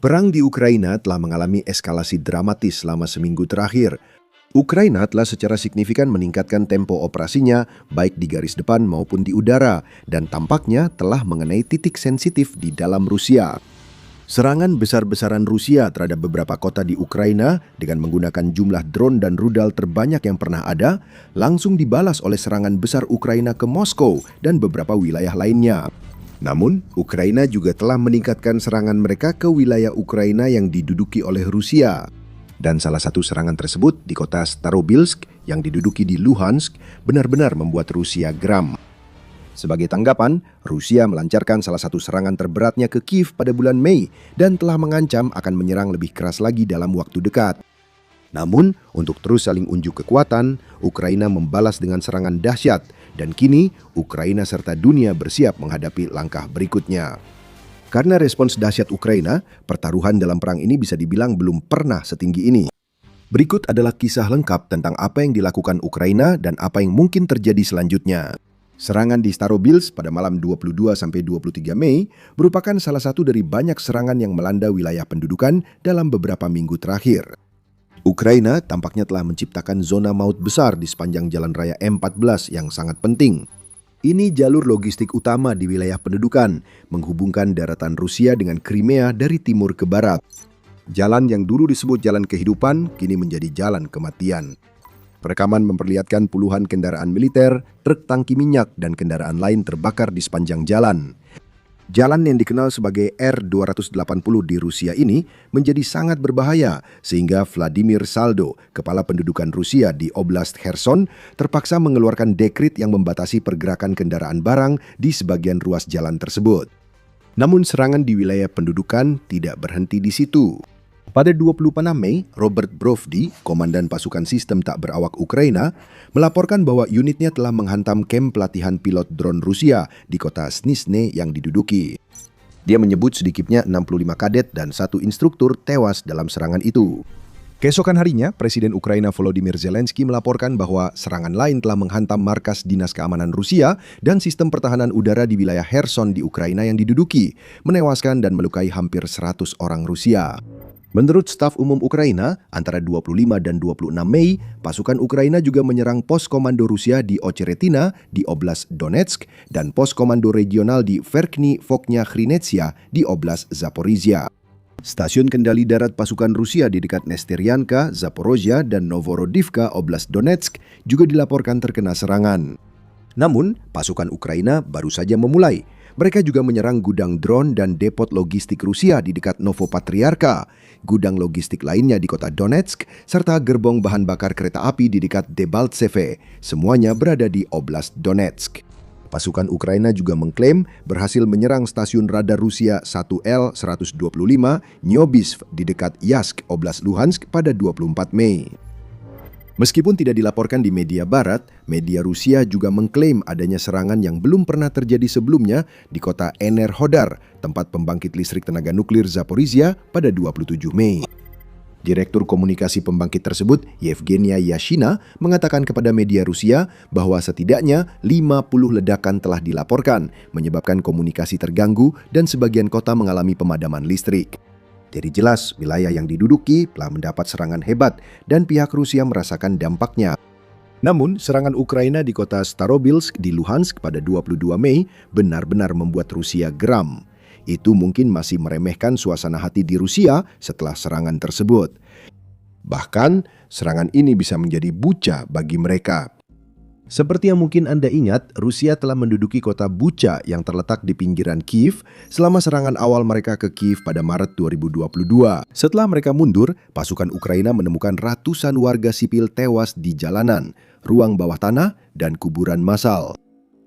Perang di Ukraina telah mengalami eskalasi dramatis selama seminggu terakhir. Ukraina telah secara signifikan meningkatkan tempo operasinya baik di garis depan maupun di udara dan tampaknya telah mengenai titik sensitif di dalam Rusia. Serangan besar-besaran Rusia terhadap beberapa kota di Ukraina dengan menggunakan jumlah drone dan rudal terbanyak yang pernah ada langsung dibalas oleh serangan besar Ukraina ke Moskow dan beberapa wilayah lainnya. Namun, Ukraina juga telah meningkatkan serangan mereka ke wilayah Ukraina yang diduduki oleh Rusia. Dan salah satu serangan tersebut di kota Starobilsk yang diduduki di Luhansk benar-benar membuat Rusia geram. Sebagai tanggapan, Rusia melancarkan salah satu serangan terberatnya ke Kiev pada bulan Mei dan telah mengancam akan menyerang lebih keras lagi dalam waktu dekat. Namun, untuk terus saling unjuk kekuatan, Ukraina membalas dengan serangan dahsyat dan kini Ukraina serta dunia bersiap menghadapi langkah berikutnya. Karena respons dahsyat Ukraina, pertaruhan dalam perang ini bisa dibilang belum pernah setinggi ini. Berikut adalah kisah lengkap tentang apa yang dilakukan Ukraina dan apa yang mungkin terjadi selanjutnya. Serangan di Starobilsk pada malam 22-23 Mei merupakan salah satu dari banyak serangan yang melanda wilayah pendudukan dalam beberapa minggu terakhir. Ukraina tampaknya telah menciptakan zona maut besar di sepanjang jalan raya M14 yang sangat penting. Ini jalur logistik utama di wilayah pendudukan, menghubungkan daratan Rusia dengan Crimea dari timur ke barat. Jalan yang dulu disebut jalan kehidupan, kini menjadi jalan kematian. Rekaman memperlihatkan puluhan kendaraan militer, truk tangki minyak, dan kendaraan lain terbakar di sepanjang jalan. Jalan yang dikenal sebagai R-280 di Rusia ini menjadi sangat berbahaya sehingga Vladimir Saldo, kepala pendudukan Rusia di Oblast Kherson, terpaksa mengeluarkan dekret yang membatasi pergerakan kendaraan barang di sebagian ruas jalan tersebut. Namun serangan di wilayah pendudukan tidak berhenti di situ. Pada 26 Mei, Robert Brovdi, komandan pasukan sistem tak berawak Ukraina, melaporkan bahwa unitnya telah menghantam kamp pelatihan pilot drone Rusia di kota Snizhne yang diduduki. Dia menyebut sedikitnya 65 kadet dan 1 instruktur tewas dalam serangan itu. Keesokan harinya, Presiden Ukraina Volodymyr Zelensky melaporkan bahwa serangan lain telah menghantam markas Dinas Keamanan Rusia dan sistem pertahanan udara di wilayah Kherson di Ukraina yang diduduki, menewaskan dan melukai hampir 100 orang Rusia. Menurut staf umum Ukraina, antara 25 dan 26 Mei, pasukan Ukraina juga menyerang pos komando Rusia di Ocheretina di Oblast Donetsk dan pos komando regional di Verkhny Voknya-Khrinetsia di Oblast Zaporizhia. Stasiun kendali darat pasukan Rusia di dekat Nesteryanka, Zaporozhia, dan Novorodivka, Oblast Donetsk juga dilaporkan terkena serangan. Namun, pasukan Ukraina baru saja memulai. Mereka juga menyerang gudang drone dan depot logistik Rusia di dekat Novopatriarka, gudang logistik lainnya di kota Donetsk, serta gerbong bahan bakar kereta api di dekat Debaltseve. Semuanya berada di Oblast Donetsk. Pasukan Ukraina juga mengklaim berhasil menyerang stasiun radar Rusia 1L-125 Nyobisv di dekat Yask, Oblast Luhansk pada 24 Mei. Meskipun tidak dilaporkan di media barat, media Rusia juga mengklaim adanya serangan yang belum pernah terjadi sebelumnya di kota Enerhodar, tempat pembangkit listrik tenaga nuklir Zaporizhia pada 27 Mei. Direktur komunikasi pembangkit tersebut, Yevgenia Yashina, mengatakan kepada media Rusia bahwa setidaknya 50 ledakan telah dilaporkan, menyebabkan komunikasi terganggu dan sebagian kota mengalami pemadaman listrik. Jadi jelas, wilayah yang diduduki telah mendapat serangan hebat dan pihak Rusia merasakan dampaknya. Namun, serangan Ukraina di kota Starobilsk di Luhansk pada 22 Mei benar-benar membuat Rusia geram. Itu mungkin masih meremehkan suasana hati di Rusia setelah serangan tersebut. Bahkan, serangan ini bisa menjadi buca bagi mereka. Seperti yang mungkin Anda ingat, Rusia telah menduduki kota Bucha yang terletak di pinggiran Kiev selama serangan awal mereka ke Kiev pada Maret 2022. Setelah mereka mundur, pasukan Ukraina menemukan ratusan warga sipil tewas di jalanan, ruang bawah tanah, dan kuburan massal.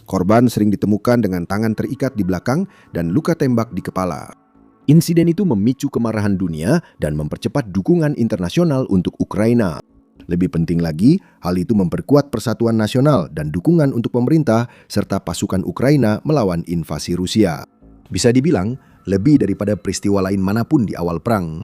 Korban sering ditemukan dengan tangan terikat di belakang dan luka tembak di kepala. Insiden itu memicu kemarahan dunia dan mempercepat dukungan internasional untuk Ukraina. Lebih penting lagi, hal itu memperkuat persatuan nasional dan dukungan untuk pemerintah serta pasukan Ukraina melawan invasi Rusia. Bisa dibilang, lebih daripada peristiwa lain manapun di awal perang.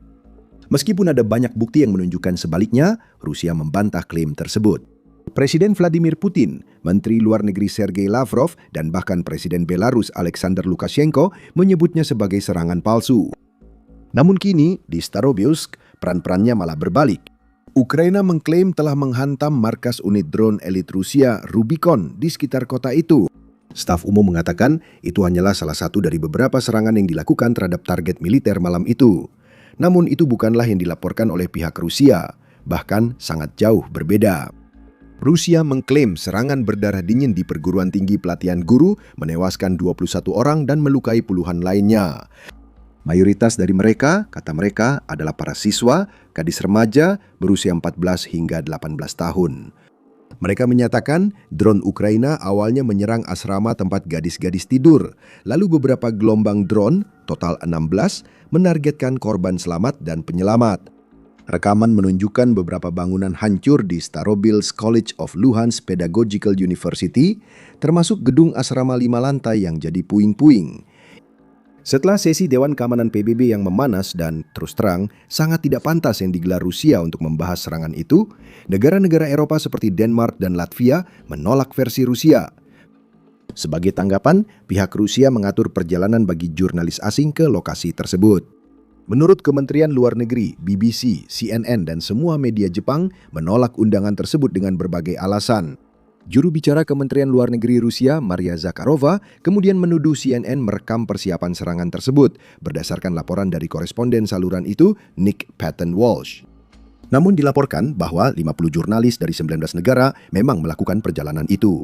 Meskipun ada banyak bukti yang menunjukkan sebaliknya, Rusia membantah klaim tersebut. Presiden Vladimir Putin, Menteri Luar Negeri Sergei Lavrov, dan bahkan Presiden Belarus Alexander Lukashenko menyebutnya sebagai serangan palsu. Namun kini, di Starobilsk, peran-perannya malah berbalik. Ukraina mengklaim telah menghantam markas unit drone elit Rusia Rubicon di sekitar kota itu. Staf umum mengatakan itu hanyalah salah satu dari beberapa serangan yang dilakukan terhadap target militer malam itu. Namun itu bukanlah yang dilaporkan oleh pihak Rusia, bahkan sangat jauh berbeda. Rusia mengklaim serangan berdarah dingin di perguruan tinggi pelatihan guru menewaskan 21 orang dan melukai puluhan lainnya. Mayoritas dari mereka, kata mereka, adalah para siswa, gadis remaja berusia 14 hingga 18 tahun. Mereka menyatakan drone Ukraina awalnya menyerang asrama tempat gadis-gadis tidur. Lalu beberapa gelombang drone, total 16, menargetkan korban selamat dan penyelamat. Rekaman menunjukkan beberapa bangunan hancur di Starobilsk College of Luhansk Pedagogical University, termasuk gedung asrama 5 lantai yang jadi puing-puing. Setelah sesi Dewan Keamanan PBB yang memanas dan terus terang sangat tidak pantas yang digelar Rusia untuk membahas serangan itu, negara-negara Eropa seperti Denmark dan Latvia menolak versi Rusia. Sebagai tanggapan, pihak Rusia mengatur perjalanan bagi jurnalis asing ke lokasi tersebut. Menurut Kementerian Luar Negeri, BBC, CNN, dan semua media Jepang menolak undangan tersebut dengan berbagai alasan. Juru bicara Kementerian Luar Negeri Rusia, Maria Zakharova, kemudian menuduh CNN merekam persiapan serangan tersebut berdasarkan laporan dari koresponden saluran itu, Nick Patton Walsh. Namun dilaporkan bahwa 50 jurnalis dari 19 negara memang melakukan perjalanan itu.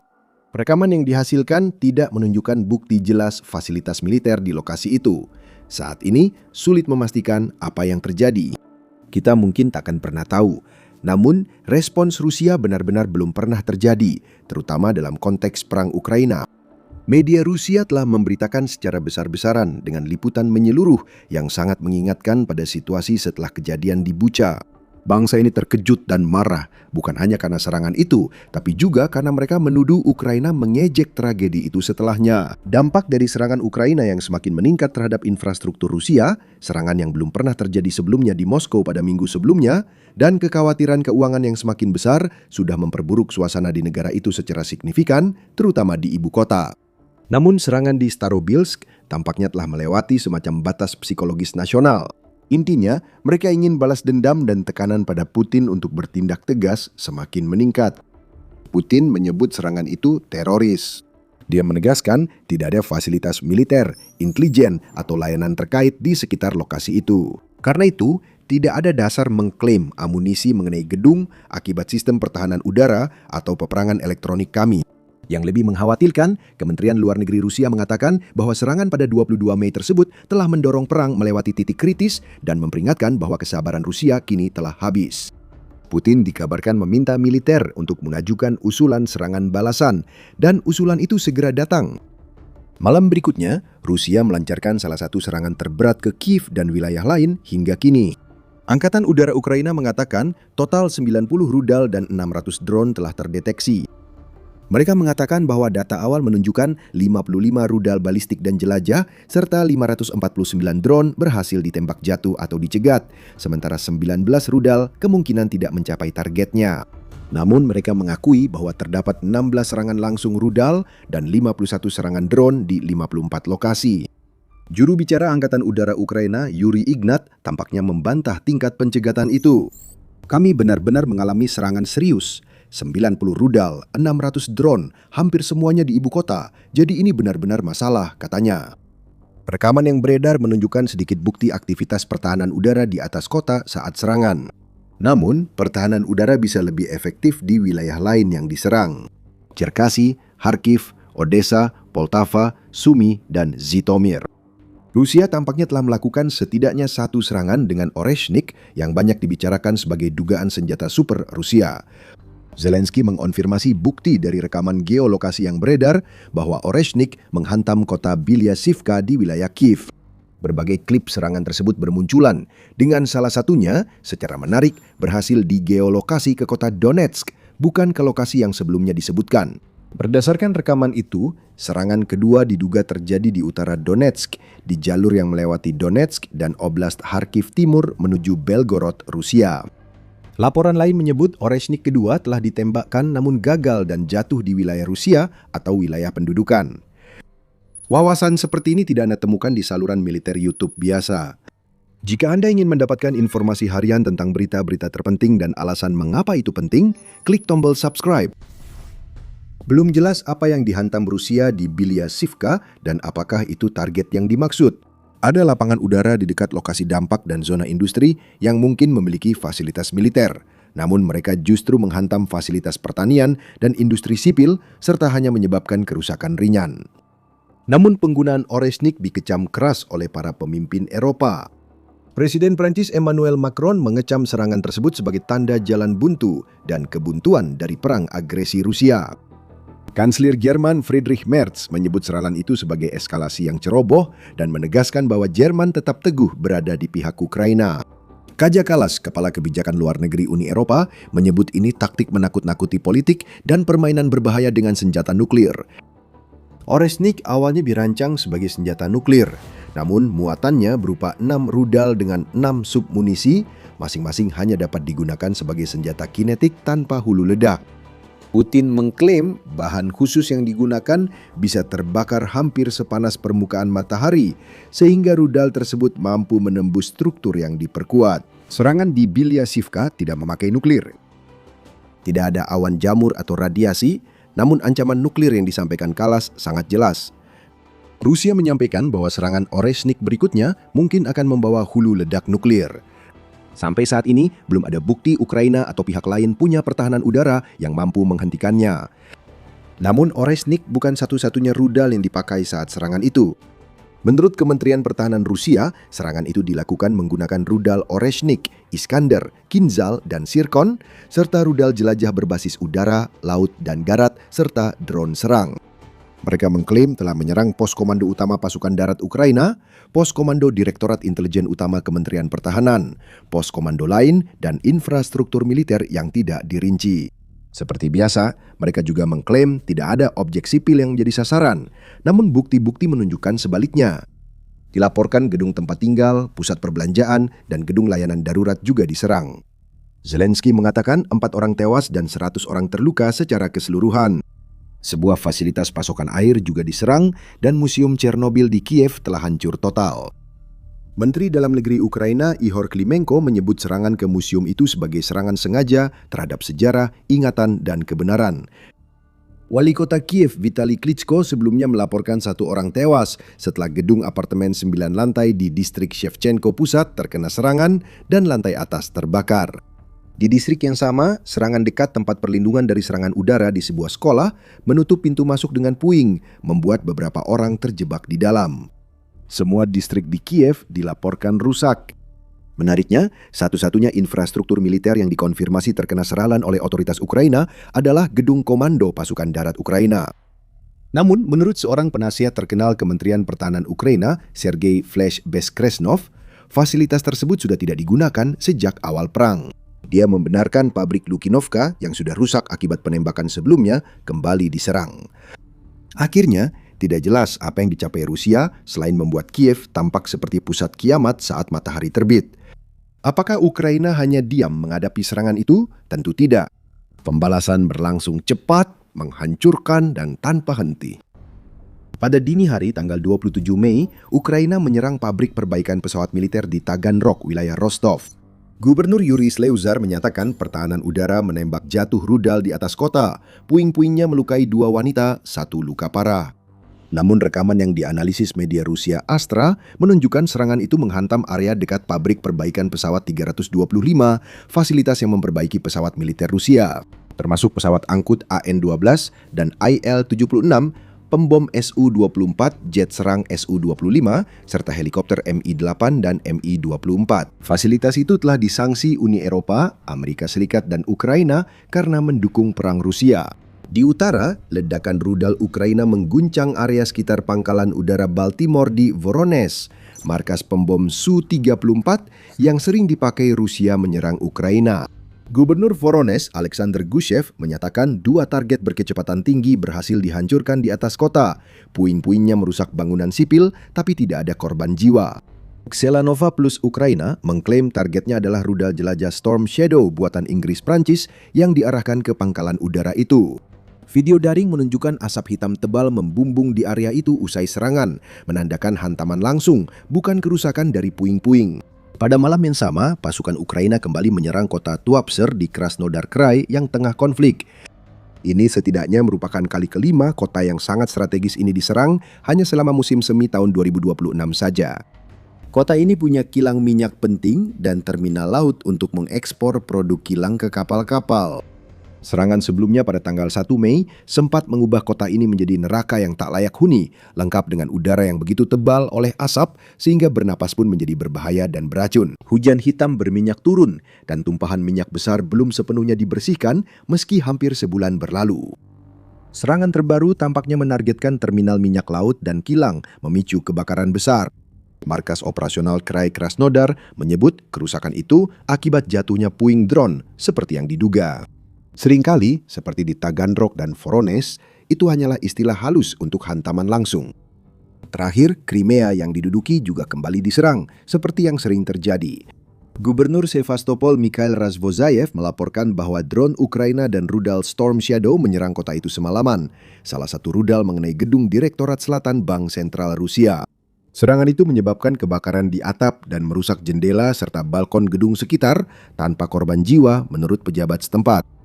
Rekaman yang dihasilkan tidak menunjukkan bukti jelas fasilitas militer di lokasi itu. Saat ini, sulit memastikan apa yang terjadi. Kita mungkin takkan pernah tahu. Namun, respons Rusia benar-benar belum pernah terjadi, terutama dalam konteks perang Ukraina. Media Rusia telah memberitakan secara besar-besaran dengan liputan menyeluruh yang sangat mengingatkan pada situasi setelah kejadian di Bucha. Bangsa ini terkejut dan marah, bukan hanya karena serangan itu, tapi juga karena mereka menuduh Ukraina mengejek tragedi itu setelahnya. Dampak dari serangan Ukraina yang semakin meningkat terhadap infrastruktur Rusia, serangan yang belum pernah terjadi sebelumnya di Moskow pada minggu sebelumnya, dan kekhawatiran keuangan yang semakin besar sudah memperburuk suasana di negara itu secara signifikan, terutama di ibu kota. Namun serangan di Starobilsk tampaknya telah melewati semacam batas psikologis nasional. Intinya, mereka ingin balas dendam dan tekanan pada Putin untuk bertindak tegas semakin meningkat. Putin menyebut serangan itu teroris. Dia menegaskan tidak ada fasilitas militer, intelijen, atau layanan terkait di sekitar lokasi itu. Karena itu, tidak ada dasar mengklaim amunisi mengenai gedung akibat sistem pertahanan udara atau peperangan elektronik kami. Yang lebih mengkhawatirkan, Kementerian Luar Negeri Rusia mengatakan bahwa serangan pada 22 Mei tersebut telah mendorong perang melewati titik kritis dan memperingatkan bahwa kesabaran Rusia kini telah habis. Putin dikabarkan meminta militer untuk mengajukan usulan serangan balasan, dan usulan itu segera datang. Malam berikutnya, Rusia melancarkan salah satu serangan terberat ke Kiev dan wilayah lain hingga kini. Angkatan Udara Ukraina mengatakan total 90 rudal dan 600 drone telah terdeteksi. Mereka mengatakan bahwa data awal menunjukkan 55 rudal balistik dan jelajah serta 549 drone berhasil ditembak jatuh atau dicegat, sementara 19 rudal kemungkinan tidak mencapai targetnya. Namun mereka mengakui bahwa terdapat 16 serangan langsung rudal dan 51 serangan drone di 54 lokasi. Juru bicara Angkatan Udara Ukraina, Yuri Ignat, tampaknya membantah tingkat pencegatan itu. Kami benar-benar mengalami serangan serius. 90 rudal, 600 drone, hampir semuanya di ibu kota. Jadi ini benar-benar masalah, katanya. Rekaman yang beredar menunjukkan sedikit bukti aktivitas pertahanan udara di atas kota saat serangan. Namun, pertahanan udara bisa lebih efektif di wilayah lain yang diserang. Cherkasy, Kharkiv, Odessa, Poltava, Sumy, dan Zhytomyr. Rusia tampaknya telah melakukan setidaknya satu serangan dengan Oreshnik yang banyak dibicarakan sebagai dugaan senjata super Rusia. Zelensky mengonfirmasi bukti dari rekaman geolokasi yang beredar bahwa Oreshnik menghantam kota Bilyasivka di wilayah Kiev. Berbagai klip serangan tersebut bermunculan, dengan salah satunya secara menarik berhasil digeolokasi ke kota Donetsk, bukan ke lokasi yang sebelumnya disebutkan. Berdasarkan rekaman itu, serangan kedua diduga terjadi di utara Donetsk, di jalur yang melewati Donetsk dan Oblast Kharkiv Timur menuju Belgorod, Rusia. Laporan lain menyebut Oreshnik kedua telah ditembakkan namun gagal dan jatuh di wilayah Rusia atau wilayah pendudukan. Wawasan seperti ini tidak Anda temukan di saluran militer YouTube biasa. Jika Anda ingin mendapatkan informasi harian tentang berita-berita terpenting dan alasan mengapa itu penting, klik tombol subscribe. Belum jelas apa yang dihantam Rusia di Bilyasivka dan apakah itu target yang dimaksud. Ada lapangan udara di dekat lokasi dampak dan zona industri yang mungkin memiliki fasilitas militer. Namun mereka justru menghantam fasilitas pertanian dan industri sipil serta hanya menyebabkan kerusakan ringan. Namun penggunaan Oreshnik dikecam keras oleh para pemimpin Eropa. Presiden Prancis Emmanuel Macron mengecam serangan tersebut sebagai tanda jalan buntu dan kebuntuan dari perang agresi Rusia. Kanselir Jerman Friedrich Merz menyebut serangan itu sebagai eskalasi yang ceroboh dan menegaskan bahwa Jerman tetap teguh berada di pihak Ukraina. Kaja Kallas, Kepala Kebijakan Luar Negeri Uni Eropa, menyebut ini taktik menakut-nakuti politik dan permainan berbahaya dengan senjata nuklir. Oreshnik awalnya dirancang sebagai senjata nuklir, namun muatannya berupa 6 rudal dengan 6 submunisi, masing-masing hanya dapat digunakan sebagai senjata kinetik tanpa hulu ledak. Putin mengklaim bahan khusus yang digunakan bisa terbakar hampir sepanas permukaan matahari, sehingga rudal tersebut mampu menembus struktur yang diperkuat. Serangan di Bilyasivka tidak memakai nuklir. Tidak ada awan jamur atau radiasi, namun ancaman nuklir yang disampaikan Kallas sangat jelas. Rusia menyampaikan bahwa serangan Oreshnik berikutnya mungkin akan membawa hulu ledak nuklir. Sampai saat ini, belum ada bukti Ukraina atau pihak lain punya pertahanan udara yang mampu menghentikannya. Namun Oreshnik bukan satu-satunya rudal yang dipakai saat serangan itu. Menurut Kementerian Pertahanan Rusia, serangan itu dilakukan menggunakan rudal Oreshnik, Iskander, Kinzhal, dan Zirkon, serta rudal jelajah berbasis udara, laut, dan darat, serta drone serang. Mereka mengklaim telah menyerang pos komando utama pasukan darat Ukraina, pos komando Direktorat Intelijen Utama Kementerian Pertahanan, pos komando lain, dan infrastruktur militer yang tidak dirinci. Seperti biasa, mereka juga mengklaim tidak ada objek sipil yang menjadi sasaran, namun bukti-bukti menunjukkan sebaliknya. Dilaporkan gedung tempat tinggal, pusat perbelanjaan, dan gedung layanan darurat juga diserang. Zelensky mengatakan 4 orang tewas dan 100 orang terluka secara keseluruhan. Sebuah fasilitas pasokan air juga diserang dan Museum Chernobyl di Kiev telah hancur total. Menteri Dalam Negeri Ukraina Ihor Klimenko menyebut serangan ke museum itu sebagai serangan sengaja terhadap sejarah, ingatan, dan kebenaran. Wali kota Kiev Vitali Klitschko sebelumnya melaporkan 1 orang tewas setelah gedung apartemen 9 lantai di distrik Shevchenko Pusat terkena serangan dan lantai atas terbakar. Di distrik yang sama, serangan dekat tempat perlindungan dari serangan udara di sebuah sekolah menutup pintu masuk dengan puing, membuat beberapa orang terjebak di dalam. Semua distrik di Kiev dilaporkan rusak. Menariknya, satu-satunya infrastruktur militer yang dikonfirmasi terkena serangan oleh otoritas Ukraina adalah gedung komando pasukan darat Ukraina. Namun, menurut seorang penasihat terkenal Kementerian Pertahanan Ukraina, Sergei Flesh Beskresnov, fasilitas tersebut sudah tidak digunakan sejak awal perang. Dia membenarkan pabrik Lukinovka yang sudah rusak akibat penembakan sebelumnya kembali diserang. Akhirnya, tidak jelas apa yang dicapai Rusia selain membuat Kiev tampak seperti pusat kiamat saat matahari terbit. Apakah Ukraina hanya diam menghadapi serangan itu? Tentu tidak. Pembalasan berlangsung cepat, menghancurkan, dan tanpa henti. Pada dini hari tanggal 27 Mei, Ukraina menyerang pabrik perbaikan pesawat militer di Taganrog, wilayah Rostov. Gubernur Yuri Sleuzar menyatakan pertahanan udara menembak jatuh rudal di atas kota. Puing-puingnya melukai 2 wanita, 1 luka parah. Namun rekaman yang dianalisis media Rusia Astra menunjukkan serangan itu menghantam area dekat pabrik perbaikan pesawat 325, fasilitas yang memperbaiki pesawat militer Rusia, termasuk pesawat angkut AN-12 dan IL-76, pembom Su-24, jet serang Su-25, serta helikopter Mi-8 dan Mi-24. Fasilitas itu telah disanksi Uni Eropa, Amerika Serikat, dan Ukraina karena mendukung perang Rusia. Di utara, ledakan rudal Ukraina mengguncang area sekitar pangkalan udara Baltimore di Voronezh, markas pembom Su-34 yang sering dipakai Rusia menyerang Ukraina. Gubernur Voronezh, Alexander Gushev, menyatakan 2 target berkecepatan tinggi berhasil dihancurkan di atas kota. Puing-puingnya merusak bangunan sipil, tapi tidak ada korban jiwa. Xelanova Plus Ukraina mengklaim targetnya adalah rudal jelajah Storm Shadow buatan Inggris-Prancis yang diarahkan ke pangkalan udara itu. Video daring menunjukkan asap hitam tebal membumbung di area itu usai serangan, menandakan hantaman langsung, bukan kerusakan dari puing-puing. Pada malam yang sama, pasukan Ukraina kembali menyerang kota Tuapse di Krasnodar Krai yang tengah konflik. Ini setidaknya merupakan kali kelima kota yang sangat strategis ini diserang hanya selama musim semi tahun 2026 saja. Kota ini punya kilang minyak penting dan terminal laut untuk mengekspor produk kilang ke kapal-kapal. Serangan sebelumnya pada tanggal 1 Mei sempat mengubah kota ini menjadi neraka yang tak layak huni, lengkap dengan udara yang begitu tebal oleh asap sehingga bernapas pun menjadi berbahaya dan beracun. Hujan hitam berminyak turun dan tumpahan minyak besar belum sepenuhnya dibersihkan meski hampir sebulan berlalu. Serangan terbaru tampaknya menargetkan terminal minyak laut dan kilang, memicu kebakaran besar. Markas Operasional Krai Krasnodar menyebut kerusakan itu akibat jatuhnya puing drone seperti yang diduga. Seringkali, seperti di Taganrog dan Voronezh, itu hanyalah istilah halus untuk hantaman langsung. Terakhir, Crimea yang diduduki juga kembali diserang, seperti yang sering terjadi. Gubernur Sevastopol Mikhail Razvozayev melaporkan bahwa drone Ukraina dan rudal Storm Shadow menyerang kota itu semalaman. Salah satu rudal mengenai gedung Direktorat Selatan Bank Sentral Rusia. Serangan itu menyebabkan kebakaran di atap dan merusak jendela serta balkon gedung sekitar tanpa korban jiwa menurut pejabat setempat.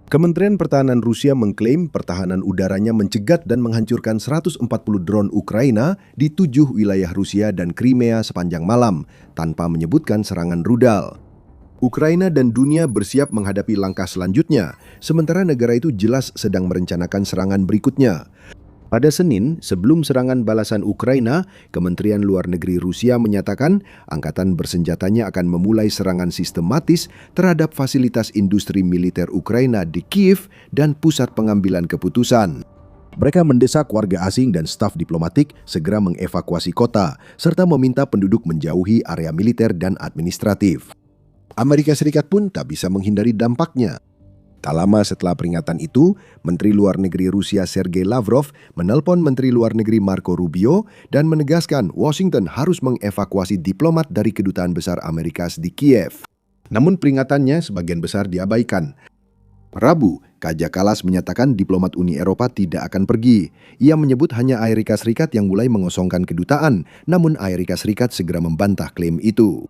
Kementerian Pertahanan Rusia mengklaim pertahanan udaranya mencegat dan menghancurkan 140 drone Ukraina di 7 wilayah Rusia dan Crimea sepanjang malam, tanpa menyebutkan serangan rudal. Ukraina dan dunia bersiap menghadapi langkah selanjutnya, sementara negara itu jelas sedang merencanakan serangan berikutnya. Pada Senin, sebelum serangan balasan Ukraina, Kementerian Luar Negeri Rusia menyatakan angkatan bersenjatanya akan memulai serangan sistematis terhadap fasilitas industri militer Ukraina di Kiev dan pusat pengambilan keputusan. Mereka mendesak warga asing dan staf diplomatik segera mengevakuasi kota, serta meminta penduduk menjauhi area militer dan administratif. Amerika Serikat pun tak bisa menghindari dampaknya. Tak lama setelah peringatan itu, Menteri Luar Negeri Rusia Sergei Lavrov menelpon Menteri Luar Negeri Marco Rubio dan menegaskan Washington harus mengevakuasi diplomat dari Kedutaan Besar Amerika di Kiev. Namun peringatannya sebagian besar diabaikan. Rabu, Kaja Kallas menyatakan diplomat Uni Eropa tidak akan pergi. Ia menyebut hanya Amerika Serikat yang mulai mengosongkan kedutaan, namun Amerika Serikat segera membantah klaim itu.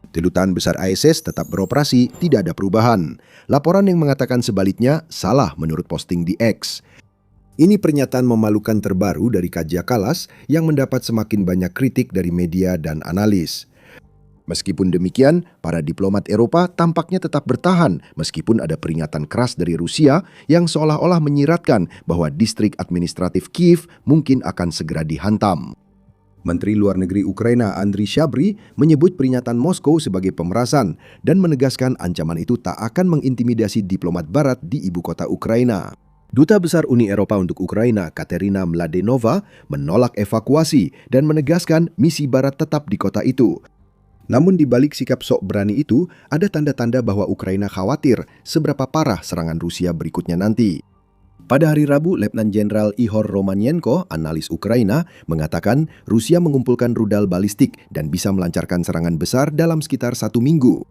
Kedutaan Besar ISS tetap beroperasi, tidak ada perubahan. Laporan yang mengatakan sebaliknya salah menurut posting di X. Ini pernyataan memalukan terbaru dari Kaja Kallas yang mendapat semakin banyak kritik dari media dan analis. Meskipun demikian, para diplomat Eropa tampaknya tetap bertahan meskipun ada peringatan keras dari Rusia yang seolah-olah menyiratkan bahwa distrik administratif Kiev mungkin akan segera dihantam. Menteri Luar Negeri Ukraina Andriy Syabry menyebut peringatan Moskow sebagai pemerasan dan menegaskan ancaman itu tak akan mengintimidasi diplomat Barat di ibu kota Ukraina. Duta Besar Uni Eropa untuk Ukraina Katerina Mladenova menolak evakuasi dan menegaskan misi Barat tetap di kota itu. Namun di balik sikap sok berani itu, ada tanda-tanda bahwa Ukraina khawatir seberapa parah serangan Rusia berikutnya nanti. Pada hari Rabu, Letnan Jenderal Ihor Romanenko, analis Ukraina, mengatakan Rusia mengumpulkan rudal balistik dan bisa melancarkan serangan besar dalam sekitar 1 minggu.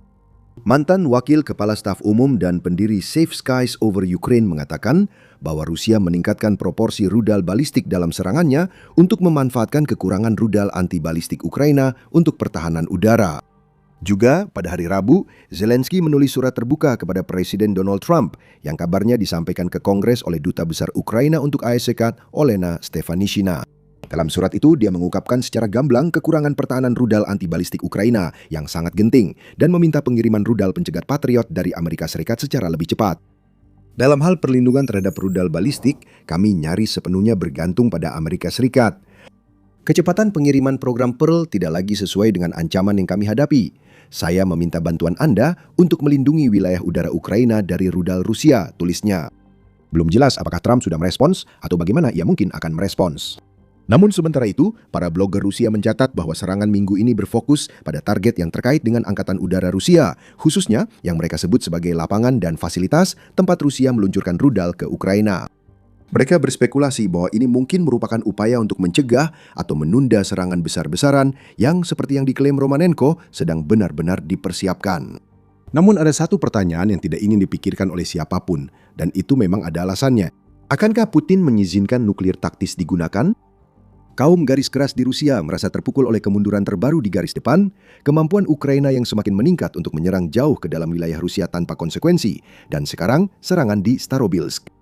Mantan Wakil Kepala Staf Umum dan pendiri Safe Skies Over Ukraine mengatakan bahwa Rusia meningkatkan proporsi rudal balistik dalam serangannya untuk memanfaatkan kekurangan rudal anti-balistik Ukraina untuk pertahanan udara. Juga pada hari Rabu, Zelensky menulis surat terbuka kepada Presiden Donald Trump yang kabarnya disampaikan ke Kongres oleh Duta Besar Ukraina untuk AS Olena Stefanishina. Dalam surat itu, dia mengungkapkan secara gamblang kekurangan pertahanan rudal anti-balistik Ukraina yang sangat genting dan meminta pengiriman rudal pencegat Patriot dari Amerika Serikat secara lebih cepat. Dalam hal perlindungan terhadap rudal balistik, kami nyaris sepenuhnya bergantung pada Amerika Serikat. Kecepatan pengiriman program Pearl tidak lagi sesuai dengan ancaman yang kami hadapi. Saya meminta bantuan Anda untuk melindungi wilayah udara Ukraina dari rudal Rusia, tulisnya. Belum jelas apakah Trump sudah merespons atau bagaimana ia mungkin akan merespons. Namun sementara itu, para blogger Rusia mencatat bahwa serangan minggu ini berfokus pada target yang terkait dengan Angkatan Udara Rusia, khususnya yang mereka sebut sebagai lapangan dan fasilitas tempat Rusia meluncurkan rudal ke Ukraina. Mereka berspekulasi bahwa ini mungkin merupakan upaya untuk mencegah atau menunda serangan besar-besaran yang seperti yang diklaim Romanenko sedang benar-benar dipersiapkan. Namun ada satu pertanyaan yang tidak ingin dipikirkan oleh siapapun, dan itu memang ada alasannya. Akankah Putin mengizinkan nuklir taktis digunakan? Kaum garis keras di Rusia merasa terpukul oleh kemunduran terbaru di garis depan, kemampuan Ukraina yang semakin meningkat untuk menyerang jauh ke dalam wilayah Rusia tanpa konsekuensi, dan sekarang serangan di Starobilsk.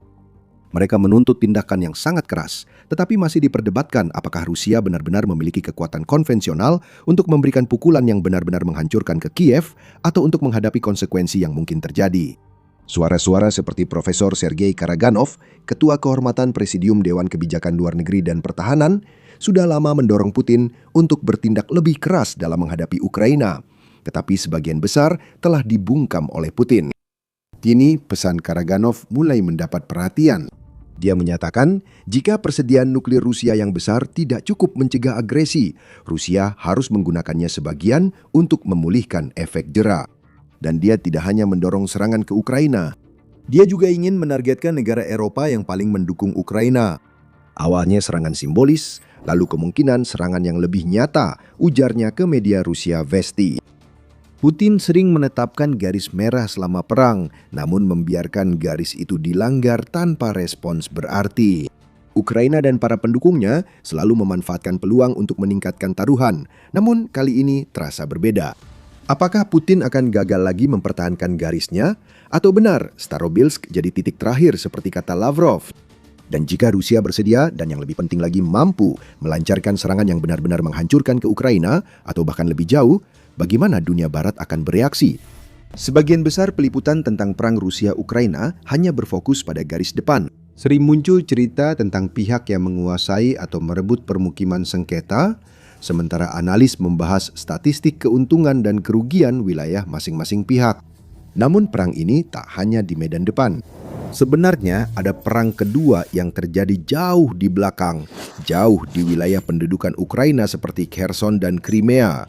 Mereka menuntut tindakan yang sangat keras, tetapi masih diperdebatkan apakah Rusia benar-benar memiliki kekuatan konvensional untuk memberikan pukulan yang benar-benar menghancurkan ke Kiev atau untuk menghadapi konsekuensi yang mungkin terjadi. Suara-suara seperti Profesor Sergei Karaganov, Ketua Kehormatan Presidium Dewan Kebijakan Luar Negeri dan Pertahanan, sudah lama mendorong Putin untuk bertindak lebih keras dalam menghadapi Ukraina, tetapi sebagian besar telah dibungkam oleh Putin. Kini pesan Karaganov mulai mendapat perhatian. Dia menyatakan, jika persediaan nuklir Rusia yang besar tidak cukup mencegah agresi, Rusia harus menggunakannya sebagian untuk memulihkan efek jera. Dan dia tidak hanya mendorong serangan ke Ukraina, dia juga ingin menargetkan negara Eropa yang paling mendukung Ukraina. Awalnya serangan simbolis, lalu kemungkinan serangan yang lebih nyata, ujarnya ke media Rusia Vesti. Putin sering menetapkan garis merah selama perang, namun membiarkan garis itu dilanggar tanpa respons berarti. Ukraina dan para pendukungnya selalu memanfaatkan peluang untuk meningkatkan taruhan, namun kali ini terasa berbeda. Apakah Putin akan gagal lagi mempertahankan garisnya? Atau benar Starobilsk jadi titik terakhir seperti kata Lavrov? Dan jika Rusia bersedia dan yang lebih penting lagi mampu melancarkan serangan yang benar-benar menghancurkan ke Ukraina atau bahkan lebih jauh, bagaimana dunia barat akan bereaksi? Sebagian besar peliputan tentang perang Rusia-Ukraina hanya berfokus pada garis depan. Sering muncul cerita tentang pihak yang menguasai atau merebut permukiman sengketa, sementara analis membahas statistik keuntungan dan kerugian wilayah masing-masing pihak. Namun perang ini tak hanya di medan depan. Sebenarnya ada perang kedua yang terjadi jauh di belakang, jauh di wilayah pendudukan Ukraina seperti Kherson dan Crimea.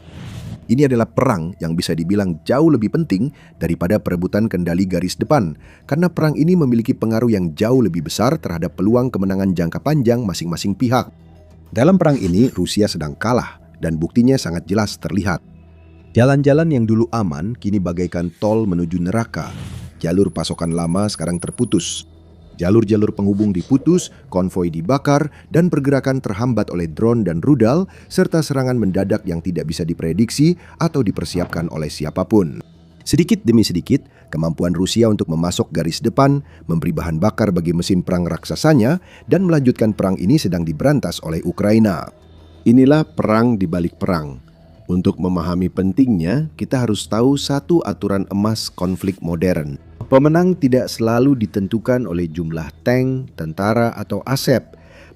Ini adalah perang yang bisa dibilang jauh lebih penting daripada perebutan kendali garis depan, karena perang ini memiliki pengaruh yang jauh lebih besar terhadap peluang kemenangan jangka panjang masing-masing pihak. Dalam perang ini, Rusia sedang kalah, dan buktinya sangat jelas terlihat. Jalan-jalan yang dulu aman kini bagaikan tol menuju neraka. Jalur pasokan lama sekarang terputus. Jalur-jalur penghubung diputus, konvoi dibakar, dan pergerakan terhambat oleh drone dan rudal, serta serangan mendadak yang tidak bisa diprediksi atau dipersiapkan oleh siapapun. Sedikit demi sedikit, kemampuan Rusia untuk memasok garis depan, memberi bahan bakar bagi mesin perang raksasanya, dan melanjutkan perang ini sedang diberantas oleh Ukraina. Inilah perang di balik perang. Untuk memahami pentingnya, kita harus tahu satu aturan emas konflik modern. Pemenang tidak selalu ditentukan oleh jumlah tank, tentara, atau aset,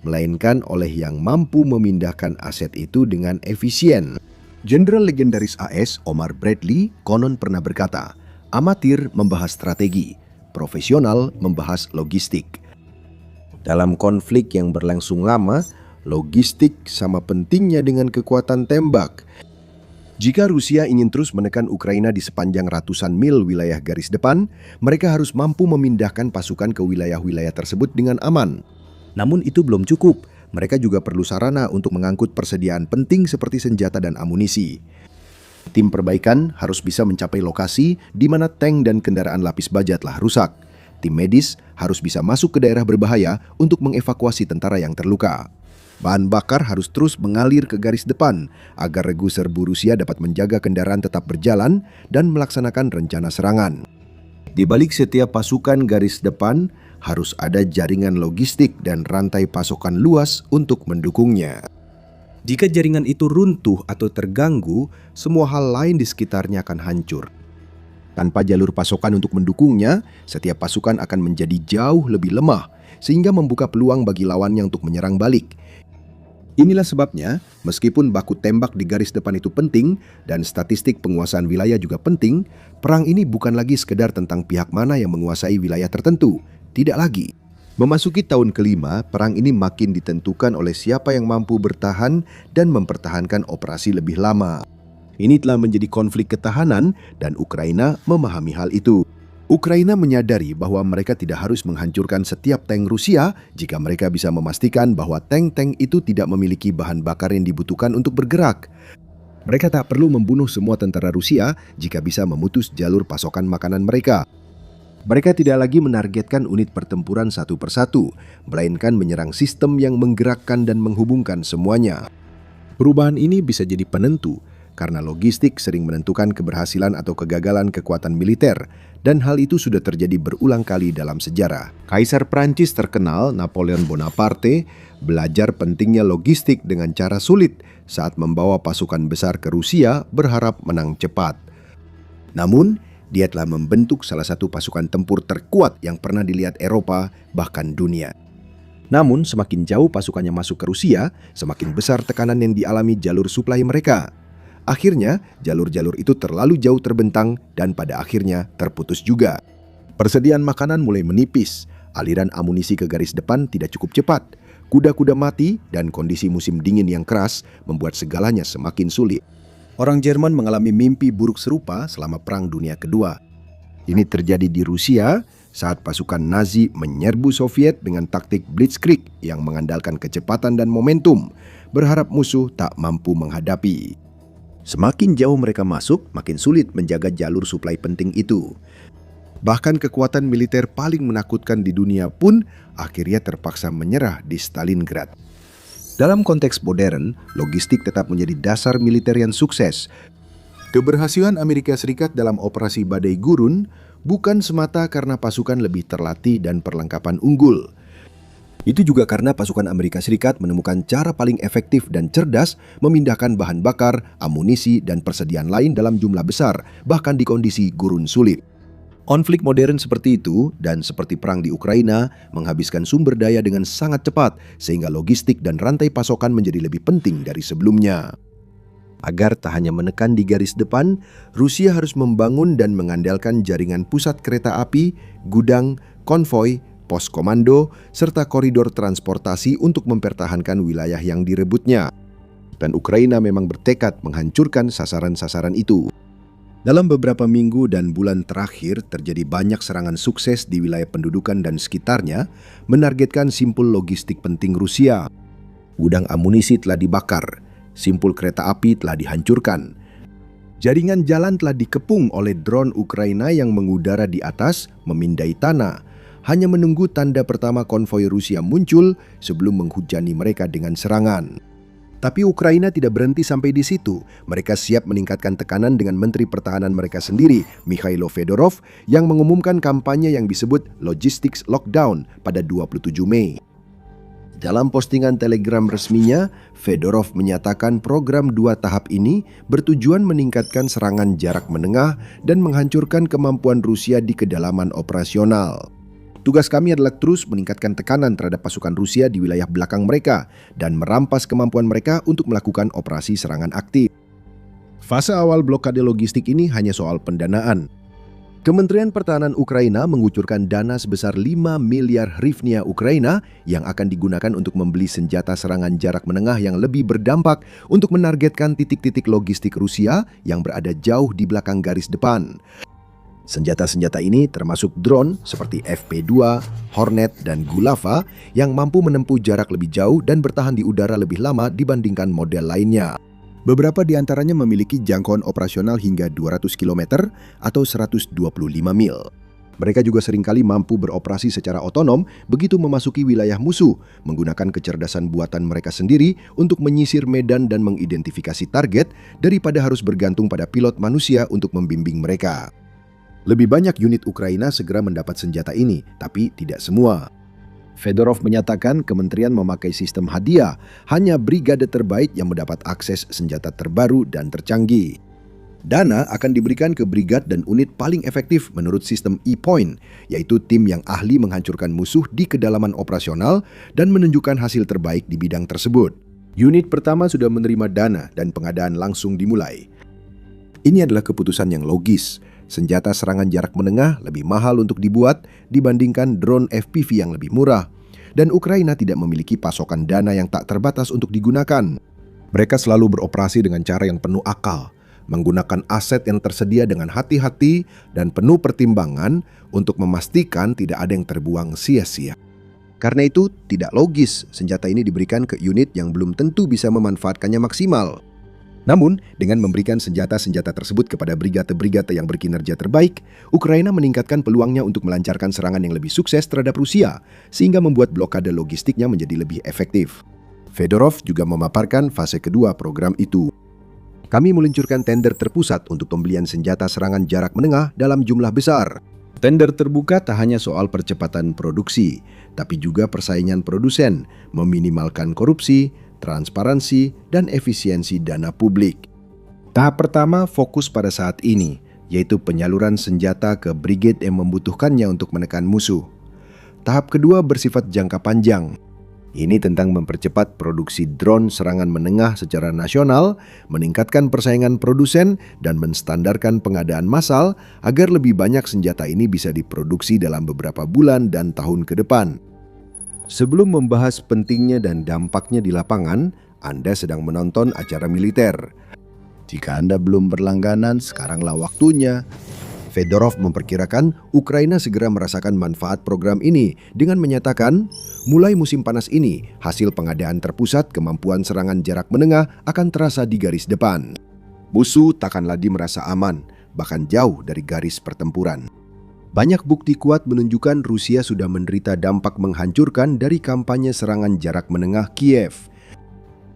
melainkan oleh yang mampu memindahkan aset itu dengan efisien. Jenderal legendaris AS Omar Bradley konon pernah berkata, amatir membahas strategi, profesional membahas logistik. Dalam konflik yang berlangsung lama, logistik sama pentingnya dengan kekuatan tembak. Jika Rusia ingin terus menekan Ukraina di sepanjang ratusan mil wilayah garis depan, mereka harus mampu memindahkan pasukan ke wilayah-wilayah tersebut dengan aman. Namun itu belum cukup, mereka juga perlu sarana untuk mengangkut persediaan penting seperti senjata dan amunisi. Tim perbaikan harus bisa mencapai lokasi di mana tank dan kendaraan lapis baja telah rusak. Tim medis harus bisa masuk ke daerah berbahaya untuk mengevakuasi tentara yang terluka. Bahan bakar harus terus mengalir ke garis depan agar regu serbu Rusia dapat menjaga kendaraan tetap berjalan dan melaksanakan rencana serangan. Di balik setiap pasukan garis depan harus ada jaringan logistik dan rantai pasokan luas untuk mendukungnya. Jika jaringan itu runtuh atau terganggu, semua hal lain di sekitarnya akan hancur. Tanpa jalur pasokan untuk mendukungnya, setiap pasukan akan menjadi jauh lebih lemah, sehingga membuka peluang bagi lawannya untuk menyerang balik. Inilah sebabnya, meskipun baku tembak di garis depan itu penting dan statistik penguasaan wilayah juga penting, perang ini bukan lagi sekedar tentang pihak mana yang menguasai wilayah tertentu. Tidak lagi. Memasuki tahun kelima, perang ini makin ditentukan oleh siapa yang mampu bertahan dan mempertahankan operasi lebih lama. Ini telah menjadi konflik ketahanan dan Ukraina memahami hal itu. Ukraina menyadari bahwa mereka tidak harus menghancurkan setiap tank Rusia jika mereka bisa memastikan bahwa tank-tank itu tidak memiliki bahan bakar yang dibutuhkan untuk bergerak. Mereka tak perlu membunuh semua tentara Rusia jika bisa memutus jalur pasokan makanan mereka. Mereka tidak lagi menargetkan unit pertempuran satu persatu, melainkan menyerang sistem yang menggerakkan dan menghubungkan semuanya. Perubahan ini bisa jadi penentu, karena logistik sering menentukan keberhasilan atau kegagalan kekuatan militer, dan hal itu sudah terjadi berulang kali dalam sejarah. Kaisar Prancis terkenal, Napoleon Bonaparte, belajar pentingnya logistik dengan cara sulit saat membawa pasukan besar ke Rusia berharap menang cepat. Namun, dia telah membentuk salah satu pasukan tempur terkuat yang pernah dilihat Eropa, bahkan dunia. Namun, semakin jauh pasukannya masuk ke Rusia, semakin besar tekanan yang dialami jalur suplai mereka. Akhirnya, jalur-jalur itu terlalu jauh terbentang dan pada akhirnya terputus juga. Persediaan makanan mulai menipis, aliran amunisi ke garis depan tidak cukup cepat, kuda-kuda mati, dan kondisi musim dingin yang keras membuat segalanya semakin sulit. Orang Jerman mengalami mimpi buruk serupa selama Perang Dunia Kedua. Ini terjadi di Rusia saat pasukan Nazi menyerbu Soviet dengan taktik Blitzkrieg yang mengandalkan kecepatan dan momentum, berharap musuh tak mampu menghadapi. Semakin jauh mereka masuk, makin sulit menjaga jalur suplai penting itu. Bahkan kekuatan militer paling menakutkan di dunia pun akhirnya terpaksa menyerah di Stalingrad. Dalam konteks modern, logistik tetap menjadi dasar militer yang sukses. Keberhasilan Amerika Serikat dalam operasi Badai Gurun bukan semata karena pasukan lebih terlatih dan perlengkapan unggul. Itu juga karena pasukan Amerika Serikat menemukan cara paling efektif dan cerdas memindahkan bahan bakar, amunisi, dan persediaan lain dalam jumlah besar, bahkan di kondisi gurun sulit. Konflik modern seperti itu dan seperti perang di Ukraina menghabiskan sumber daya dengan sangat cepat sehingga logistik dan rantai pasokan menjadi lebih penting dari sebelumnya. Agar tak hanya menekan di garis depan, Rusia harus membangun dan mengandalkan jaringan pusat kereta api, gudang, konvoi, pos komando, serta koridor transportasi untuk mempertahankan wilayah yang direbutnya. Dan Ukraina memang bertekad menghancurkan sasaran-sasaran itu. Dalam beberapa minggu dan bulan terakhir terjadi banyak serangan sukses di wilayah pendudukan dan sekitarnya, menargetkan simpul logistik penting Rusia. Gudang amunisi telah dibakar, simpul kereta api telah dihancurkan. Jaringan jalan telah dikepung oleh drone Ukraina yang mengudara di atas, memindai tanah, hanya menunggu tanda pertama konvoi Rusia muncul sebelum menghujani mereka dengan serangan. Tapi Ukraina tidak berhenti sampai di situ. Mereka siap meningkatkan tekanan dengan Menteri Pertahanan mereka sendiri, Mikhailo Fedorov, yang mengumumkan kampanye yang disebut Logistics Lockdown pada 27 Mei. Dalam postingan Telegram resminya, Fedorov menyatakan program 2 tahap ini bertujuan meningkatkan serangan jarak menengah dan menghancurkan kemampuan Rusia di kedalaman operasional. Tugas kami adalah terus meningkatkan tekanan terhadap pasukan Rusia di wilayah belakang mereka dan merampas kemampuan mereka untuk melakukan operasi serangan aktif. Fase awal blokade logistik ini hanya soal pendanaan. Kementerian Pertahanan Ukraina mengucurkan dana sebesar 5 miliar hryvnia Ukraina yang akan digunakan untuk membeli senjata serangan jarak menengah yang lebih berdampak untuk menargetkan titik-titik logistik Rusia yang berada jauh di belakang garis depan. Senjata-senjata ini termasuk drone seperti FP2, Hornet, dan Gulava yang mampu menempuh jarak lebih jauh dan bertahan di udara lebih lama dibandingkan model lainnya. Beberapa di antaranya memiliki jangkauan operasional hingga 200 km atau 125 mil. Mereka juga seringkali mampu beroperasi secara otonom begitu memasuki wilayah musuh, menggunakan kecerdasan buatan mereka sendiri untuk menyisir medan dan mengidentifikasi target daripada harus bergantung pada pilot manusia untuk membimbing mereka. Lebih banyak unit Ukraina segera mendapat senjata ini, tapi tidak semua. Fedorov menyatakan kementerian memakai sistem hadiah, hanya brigade terbaik yang mendapat akses senjata terbaru dan tercanggih. Dana akan diberikan ke brigade dan unit paling efektif menurut sistem E-Point, yaitu tim yang ahli menghancurkan musuh di kedalaman operasional dan menunjukkan hasil terbaik di bidang tersebut. Unit pertama sudah menerima dana dan pengadaan langsung dimulai. Ini adalah keputusan yang logis. Senjata serangan jarak menengah lebih mahal untuk dibuat dibandingkan drone FPV yang lebih murah. Dan Ukraina tidak memiliki pasokan dana yang tak terbatas untuk digunakan. Mereka selalu beroperasi dengan cara yang penuh akal, menggunakan aset yang tersedia dengan hati-hati dan penuh pertimbangan untuk memastikan tidak ada yang terbuang sia-sia. Karena itu, tidak logis senjata ini diberikan ke unit yang belum tentu bisa memanfaatkannya maksimal. Namun, dengan memberikan senjata-senjata tersebut kepada brigade-brigade yang berkinerja terbaik, Ukraina meningkatkan peluangnya untuk melancarkan serangan yang lebih sukses terhadap Rusia, sehingga membuat blokade logistiknya menjadi lebih efektif. Fedorov juga memaparkan fase kedua program itu. Kami meluncurkan tender terpusat untuk pembelian senjata serangan jarak menengah dalam jumlah besar. Tender terbuka tak hanya soal percepatan produksi, tapi juga persaingan produsen, meminimalkan korupsi, transparansi, dan efisiensi dana publik. Tahap pertama fokus pada saat ini, yaitu penyaluran senjata ke brigade yang membutuhkannya untuk menekan musuh. Tahap kedua bersifat jangka panjang. Ini tentang mempercepat produksi drone serangan menengah secara nasional, meningkatkan persaingan produsen, dan menstandarkan pengadaan massal agar lebih banyak senjata ini bisa diproduksi dalam beberapa bulan dan tahun ke depan. Sebelum membahas pentingnya dan dampaknya di lapangan, Anda sedang menonton acara militer. Jika Anda belum berlangganan, sekaranglah waktunya. Fedorov memperkirakan Ukraina segera merasakan manfaat program ini dengan menyatakan, mulai musim panas ini, hasil pengadaan terpusat kemampuan serangan jarak menengah akan terasa di garis depan. Musuh takkan lagi merasa aman, bahkan jauh dari garis pertempuran. Banyak bukti kuat menunjukkan Rusia sudah menderita dampak menghancurkan dari kampanye serangan jarak menengah Kiev.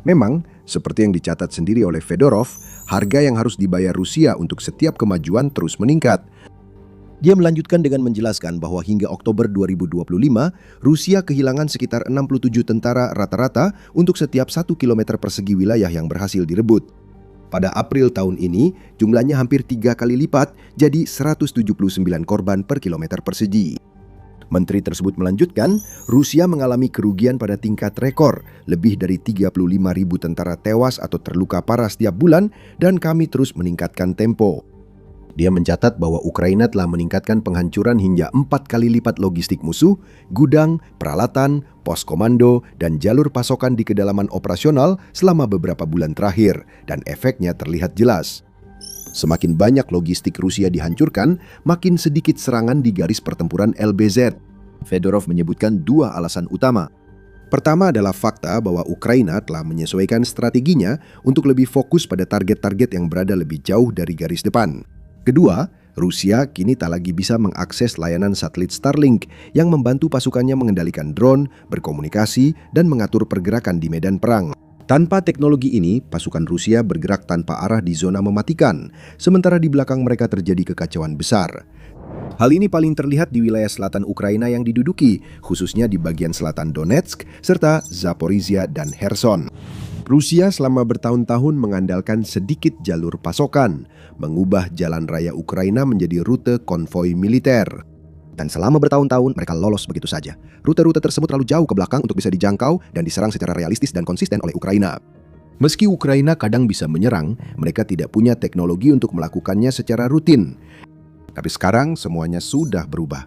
Memang, seperti yang dicatat sendiri oleh Fedorov, harga yang harus dibayar Rusia untuk setiap kemajuan terus meningkat. Dia melanjutkan dengan menjelaskan bahwa hingga Oktober 2025, Rusia kehilangan sekitar 67 tentara rata-rata untuk setiap 1 km persegi wilayah yang berhasil direbut. Pada April tahun ini, jumlahnya hampir 3 kali lipat, jadi 179 korban per kilometer persegi. Menteri tersebut melanjutkan, Rusia mengalami kerugian pada tingkat rekor, lebih dari 35.000 tentara tewas atau terluka parah setiap bulan, dan kami terus meningkatkan tempo. Dia mencatat bahwa Ukraina telah meningkatkan penghancuran hingga 4 kali lipat logistik musuh, gudang, peralatan, pos komando, dan jalur pasokan di kedalaman operasional selama beberapa bulan terakhir, dan efeknya terlihat jelas. Semakin banyak logistik Rusia dihancurkan, makin sedikit serangan di garis pertempuran LBZ. Fedorov menyebutkan 2 alasan utama. Pertama adalah fakta bahwa Ukraina telah menyesuaikan strateginya untuk lebih fokus pada target-target yang berada lebih jauh dari garis depan. Kedua, Rusia kini tak lagi bisa mengakses layanan satelit Starlink yang membantu pasukannya mengendalikan drone, berkomunikasi, dan mengatur pergerakan di medan perang. Tanpa teknologi ini, pasukan Rusia bergerak tanpa arah di zona mematikan, sementara di belakang mereka terjadi kekacauan besar. Hal ini paling terlihat di wilayah selatan Ukraina yang diduduki, khususnya di bagian selatan Donetsk, serta Zaporizhia dan Kherson. Rusia selama bertahun-tahun mengandalkan sedikit jalur pasokan, mengubah jalan raya Ukraina menjadi rute konvoi militer. Dan selama bertahun-tahun mereka lolos begitu saja. Rute-rute tersebut terlalu jauh ke belakang untuk bisa dijangkau dan diserang secara realistis dan konsisten oleh Ukraina. Meski Ukraina kadang bisa menyerang, mereka tidak punya teknologi untuk melakukannya secara rutin. Tapi sekarang semuanya sudah berubah.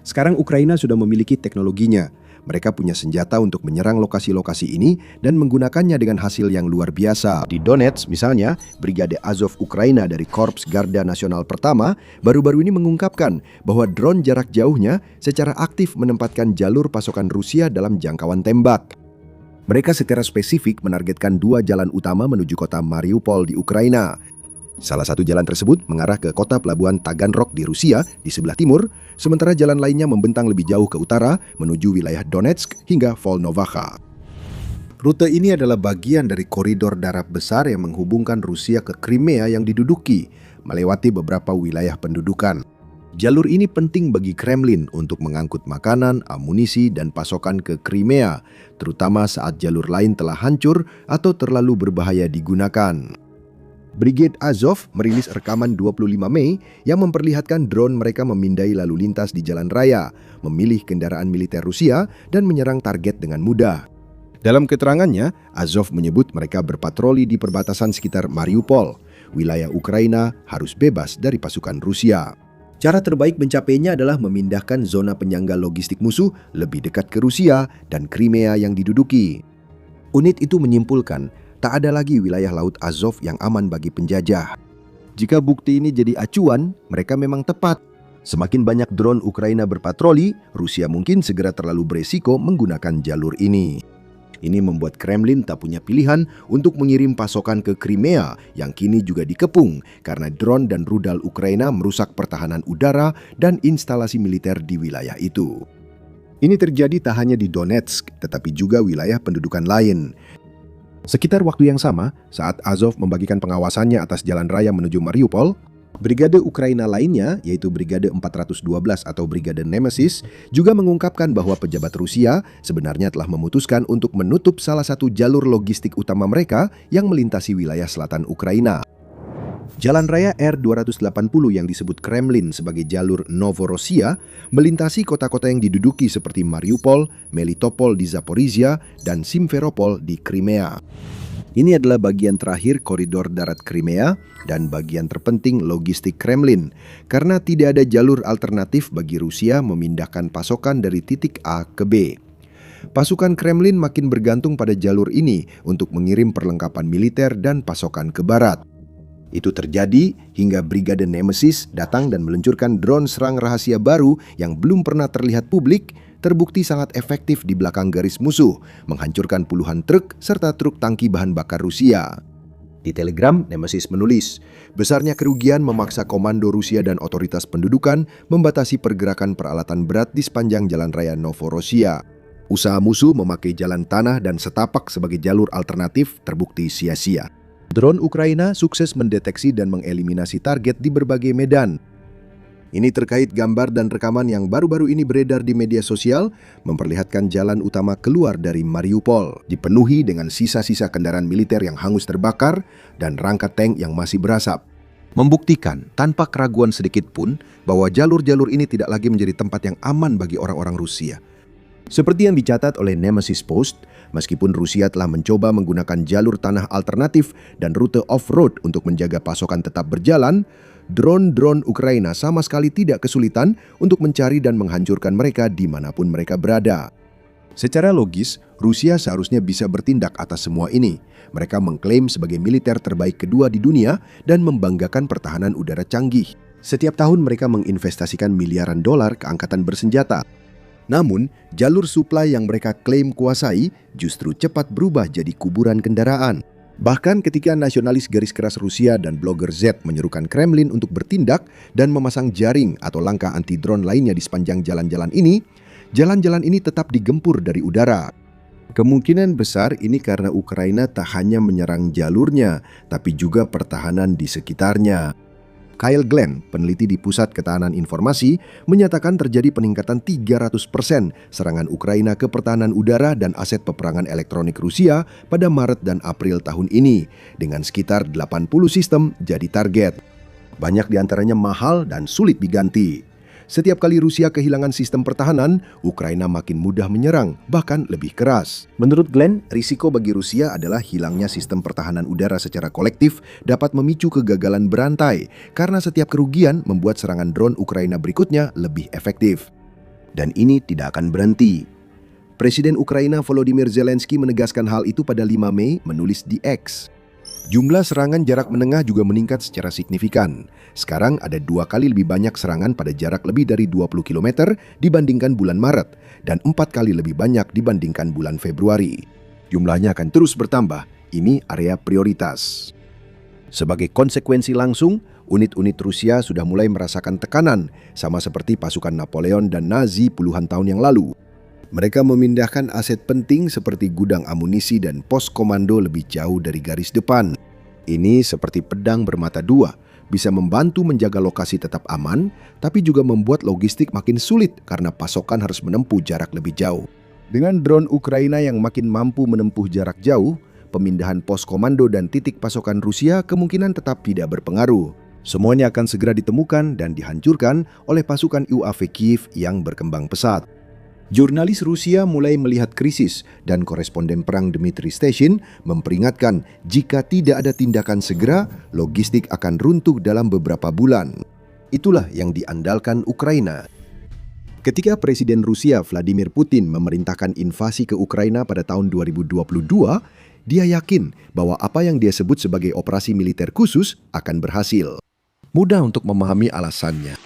Sekarang Ukraina sudah memiliki teknologinya. Mereka punya senjata untuk menyerang lokasi-lokasi ini dan menggunakannya dengan hasil yang luar biasa. Di Donetsk misalnya, Brigade Azov Ukraina dari Korps Garda Nasional Pertama baru-baru ini mengungkapkan bahwa drone jarak jauhnya secara aktif menempatkan jalur pasokan Rusia dalam jangkauan tembak. Mereka secara spesifik menargetkan 2 jalan utama menuju kota Mariupol di Ukraina. Salah satu jalan tersebut mengarah ke kota pelabuhan Taganrog di Rusia di sebelah timur, sementara jalan lainnya membentang lebih jauh ke utara menuju wilayah Donetsk hingga Volnovakha. Rute ini adalah bagian dari koridor darat besar yang menghubungkan Rusia ke Crimea yang diduduki, melewati beberapa wilayah pendudukan. Jalur ini penting bagi Kremlin untuk mengangkut makanan, amunisi, dan pasokan ke Crimea, terutama saat jalur lain telah hancur atau terlalu berbahaya digunakan. Brigade Azov merilis rekaman 25 Mei yang memperlihatkan drone mereka memindai lalu lintas di jalan raya, memilih kendaraan militer Rusia, dan menyerang target dengan mudah. Dalam keterangannya, Azov menyebut mereka berpatroli di perbatasan sekitar Mariupol. Wilayah Ukraina harus bebas dari pasukan Rusia. Cara terbaik mencapainya adalah memindahkan zona penyangga logistik musuh lebih dekat ke Rusia dan Crimea yang diduduki. Unit itu menyimpulkan, tak ada lagi wilayah Laut Azov yang aman bagi penjajah. Jika bukti ini jadi acuan, mereka memang tepat. Semakin banyak drone Ukraina berpatroli, Rusia mungkin segera terlalu beresiko menggunakan jalur ini. Ini membuat Kremlin tak punya pilihan untuk mengirim pasokan ke Crimea yang kini juga dikepung karena drone dan rudal Ukraina merusak pertahanan udara dan instalasi militer di wilayah itu. Ini terjadi tak hanya di Donetsk, tetapi juga wilayah pendudukan lain. Sekitar waktu yang sama, saat Azov membagikan pengawasannya atas jalan raya menuju Mariupol, brigade Ukraina lainnya, yaitu Brigade 412 atau Brigade Nemesis, juga mengungkapkan bahwa pejabat Rusia sebenarnya telah memutuskan untuk menutup salah satu jalur logistik utama mereka yang melintasi wilayah selatan Ukraina. Jalan raya R280 yang disebut Kremlin sebagai jalur Novorossiya melintasi kota-kota yang diduduki seperti Mariupol, Melitopol di Zaporizhia, dan Simferopol di Crimea. Ini adalah bagian terakhir koridor darat Crimea dan bagian terpenting logistik Kremlin, karena tidak ada jalur alternatif bagi Rusia memindahkan pasokan dari titik A ke B. Pasukan Kremlin makin bergantung pada jalur ini untuk mengirim perlengkapan militer dan pasokan ke barat. Itu terjadi hingga Brigade Nemesis datang dan meluncurkan drone serang rahasia baru yang belum pernah terlihat publik, terbukti sangat efektif di belakang garis musuh, menghancurkan puluhan truk serta truk tangki bahan bakar Rusia. Di Telegram, Nemesis menulis, besarnya kerugian memaksa komando Rusia dan otoritas pendudukan membatasi pergerakan peralatan berat di sepanjang jalan raya Novorossiya. Usaha musuh memakai jalan tanah dan setapak sebagai jalur alternatif terbukti sia-sia. Drone Ukraina sukses mendeteksi dan mengeliminasi target di berbagai medan. Ini terkait gambar dan rekaman yang baru-baru ini beredar di media sosial memperlihatkan jalan utama keluar dari Mariupol dipenuhi dengan sisa-sisa kendaraan militer yang hangus terbakar dan rangka tank yang masih berasap. Membuktikan tanpa keraguan sedikit pun bahwa jalur-jalur ini tidak lagi menjadi tempat yang aman bagi orang-orang Rusia. Seperti yang dicatat oleh Nemesis Post, meskipun Rusia telah mencoba menggunakan jalur tanah alternatif dan rute off-road untuk menjaga pasokan tetap berjalan, drone-drone Ukraina sama sekali tidak kesulitan untuk mencari dan menghancurkan mereka dimanapun mereka berada. Secara logis, Rusia seharusnya bisa bertindak atas semua ini. Mereka mengklaim sebagai militer terbaik kedua di dunia dan membanggakan pertahanan udara canggih. Setiap tahun mereka menginvestasikan miliaran dolar ke angkatan bersenjata. Namun, jalur suplai yang mereka klaim kuasai justru cepat berubah jadi kuburan kendaraan. Bahkan ketika nasionalis garis keras Rusia dan blogger Z menyerukan Kremlin untuk bertindak dan memasang jaring atau langkah anti-drone lainnya di sepanjang jalan-jalan ini tetap digempur dari udara. Kemungkinan besar ini karena Ukraina tak hanya menyerang jalurnya, tapi juga pertahanan di sekitarnya. Kyle Glenn, peneliti di Pusat Ketahanan Informasi, menyatakan terjadi peningkatan 300% serangan Ukraina ke pertahanan udara dan aset peperangan elektronik Rusia pada Maret dan April tahun ini, dengan sekitar 80 sistem jadi target. Banyak diantaranya mahal dan sulit diganti. Setiap kali Rusia kehilangan sistem pertahanan, Ukraina makin mudah menyerang, bahkan lebih keras. Menurut Glenn, risiko bagi Rusia adalah hilangnya sistem pertahanan udara secara kolektif dapat memicu kegagalan berantai, karena setiap kerugian membuat serangan drone Ukraina berikutnya lebih efektif. Dan ini tidak akan berhenti. Presiden Ukraina Volodymyr Zelensky menegaskan hal itu pada 5 Mei menulis di X. Jumlah serangan jarak menengah juga meningkat secara signifikan. Sekarang ada 2 kali lebih banyak serangan pada jarak lebih dari 20 km dibandingkan bulan Maret dan 4 kali lebih banyak dibandingkan bulan Februari. Jumlahnya akan terus bertambah. Ini area prioritas. Sebagai konsekuensi langsung, unit-unit Rusia sudah mulai merasakan tekanan, sama seperti pasukan Napoleon dan Nazi puluhan tahun yang lalu. Mereka memindahkan aset penting seperti gudang amunisi dan pos komando lebih jauh dari garis depan. Ini seperti pedang bermata dua, bisa membantu menjaga lokasi tetap aman, tapi juga membuat logistik makin sulit karena pasokan harus menempuh jarak lebih jauh. Dengan drone Ukraina yang makin mampu menempuh jarak jauh, pemindahan pos komando dan titik pasokan Rusia kemungkinan tetap tidak berpengaruh. Semuanya akan segera ditemukan dan dihancurkan oleh pasukan UAV Kiev yang berkembang pesat. Jurnalis Rusia mulai melihat krisis dan koresponden perang Dmitry Steshin memperingatkan jika tidak ada tindakan segera, logistik akan runtuh dalam beberapa bulan. Itulah yang diandalkan Ukraina. Ketika Presiden Rusia Vladimir Putin memerintahkan invasi ke Ukraina pada tahun 2022, dia yakin bahwa apa yang dia sebut sebagai operasi militer khusus akan berhasil. Mudah untuk memahami alasannya.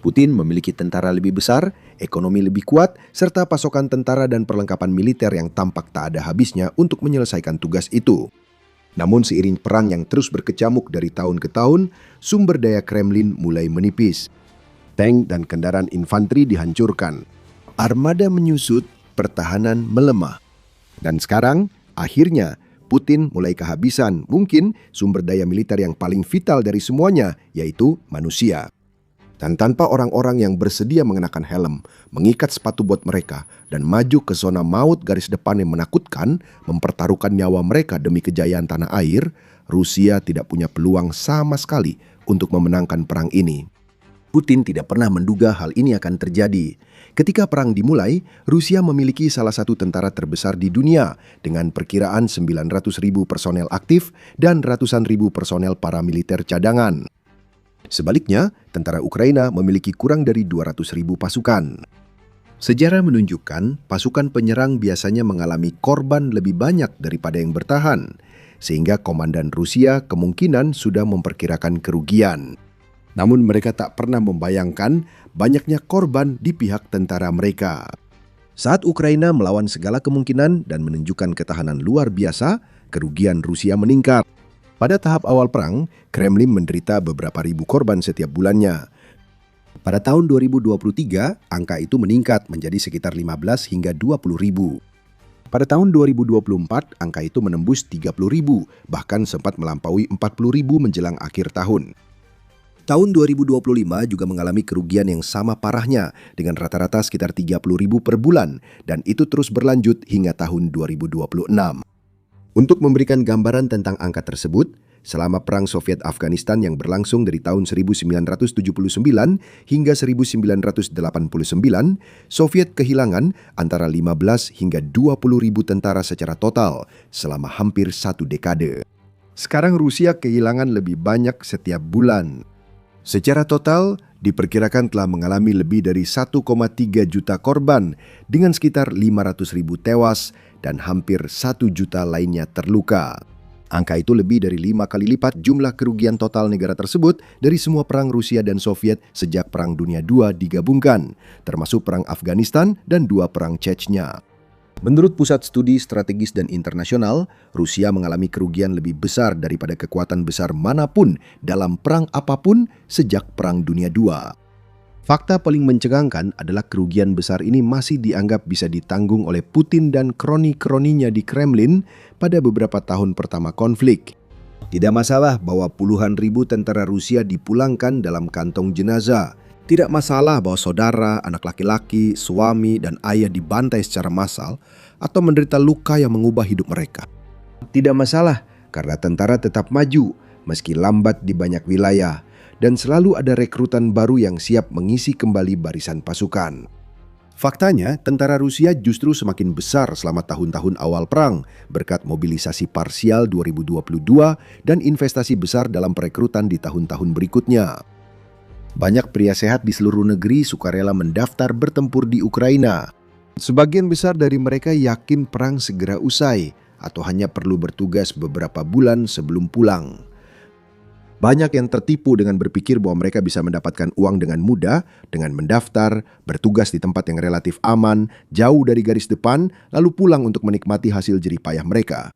Putin memiliki tentara lebih besar, ekonomi lebih kuat, serta pasokan tentara dan perlengkapan militer yang tampak tak ada habisnya untuk menyelesaikan tugas itu. Namun seiring perang yang terus berkecamuk dari tahun ke tahun, sumber daya Kremlin mulai menipis. Tank dan kendaraan infanteri dihancurkan. Armada menyusut, pertahanan melemah. Dan sekarang, akhirnya, Putin mulai kehabisan mungkin sumber daya militer yang paling vital dari semuanya, yaitu manusia. Dan tanpa orang-orang yang bersedia mengenakan helm, mengikat sepatu buat mereka, dan maju ke zona maut garis depan yang menakutkan, mempertaruhkan nyawa mereka demi kejayaan tanah air, Rusia tidak punya peluang sama sekali untuk memenangkan perang ini. Putin tidak pernah menduga hal ini akan terjadi. Ketika perang dimulai, Rusia memiliki salah satu tentara terbesar di dunia dengan perkiraan 900.000 personel aktif dan ratusan ribu personel paramiliter cadangan. Sebaliknya, tentara Ukraina memiliki kurang dari 200.000 pasukan. Sejarah menunjukkan pasukan penyerang biasanya mengalami korban lebih banyak daripada yang bertahan, sehingga komandan Rusia kemungkinan sudah memperkirakan kerugian. Namun mereka tak pernah membayangkan banyaknya korban di pihak tentara mereka. Saat Ukraina melawan segala kemungkinan dan menunjukkan ketahanan luar biasa, kerugian Rusia meningkat. Pada tahap awal perang, Kremlin menderita beberapa ribu korban setiap bulannya. Pada tahun 2023, angka itu meningkat menjadi sekitar 15 hingga 20 ribu. Pada tahun 2024, angka itu menembus 30 ribu, bahkan sempat melampaui 40 ribu menjelang akhir tahun. Tahun 2025 juga mengalami kerugian yang sama parahnya dengan rata-rata sekitar 30 ribu per bulan, dan itu terus berlanjut hingga tahun 2026. Untuk memberikan gambaran tentang angka tersebut, selama Perang Soviet-Afghanistan yang berlangsung dari tahun 1979 hingga 1989, Soviet kehilangan antara 15 hingga 20 ribu tentara secara total selama hampir satu dekade. Sekarang Rusia kehilangan lebih banyak setiap bulan. Secara total, diperkirakan telah mengalami lebih dari 1,3 juta korban dengan sekitar 500 ribu tewas dan hampir 1 juta lainnya terluka. Angka itu lebih dari 5 kali lipat jumlah kerugian total negara tersebut dari semua perang Rusia dan Soviet sejak Perang Dunia II digabungkan, termasuk Perang Afghanistan dan 2 perang Chechnya. Menurut Pusat Studi Strategis dan Internasional, Rusia mengalami kerugian lebih besar daripada kekuatan besar manapun dalam perang apapun sejak Perang Dunia II. Fakta paling mencengangkan adalah kerugian besar ini masih dianggap bisa ditanggung oleh Putin dan kroni-kroninya di Kremlin pada beberapa tahun pertama konflik. Tidak masalah bahwa puluhan ribu tentara Rusia dipulangkan dalam kantong jenazah. Tidak masalah bahwa saudara, anak laki-laki, suami, dan ayah dibantai secara massal atau menderita luka yang mengubah hidup mereka. Tidak masalah karena tentara tetap maju meski lambat di banyak wilayah dan selalu ada rekrutan baru yang siap mengisi kembali barisan pasukan. Faktanya, tentara Rusia justru semakin besar selama tahun-tahun awal perang berkat mobilisasi parsial 2022 dan investasi besar dalam perekrutan di tahun-tahun berikutnya. Banyak pria sehat di seluruh negeri sukarela mendaftar bertempur di Ukraina. Sebagian besar dari mereka yakin perang segera usai atau hanya perlu bertugas beberapa bulan sebelum pulang. Banyak yang tertipu dengan berpikir bahwa mereka bisa mendapatkan uang dengan mudah dengan mendaftar, bertugas di tempat yang relatif aman, jauh dari garis depan, lalu pulang untuk menikmati hasil jerih payah mereka.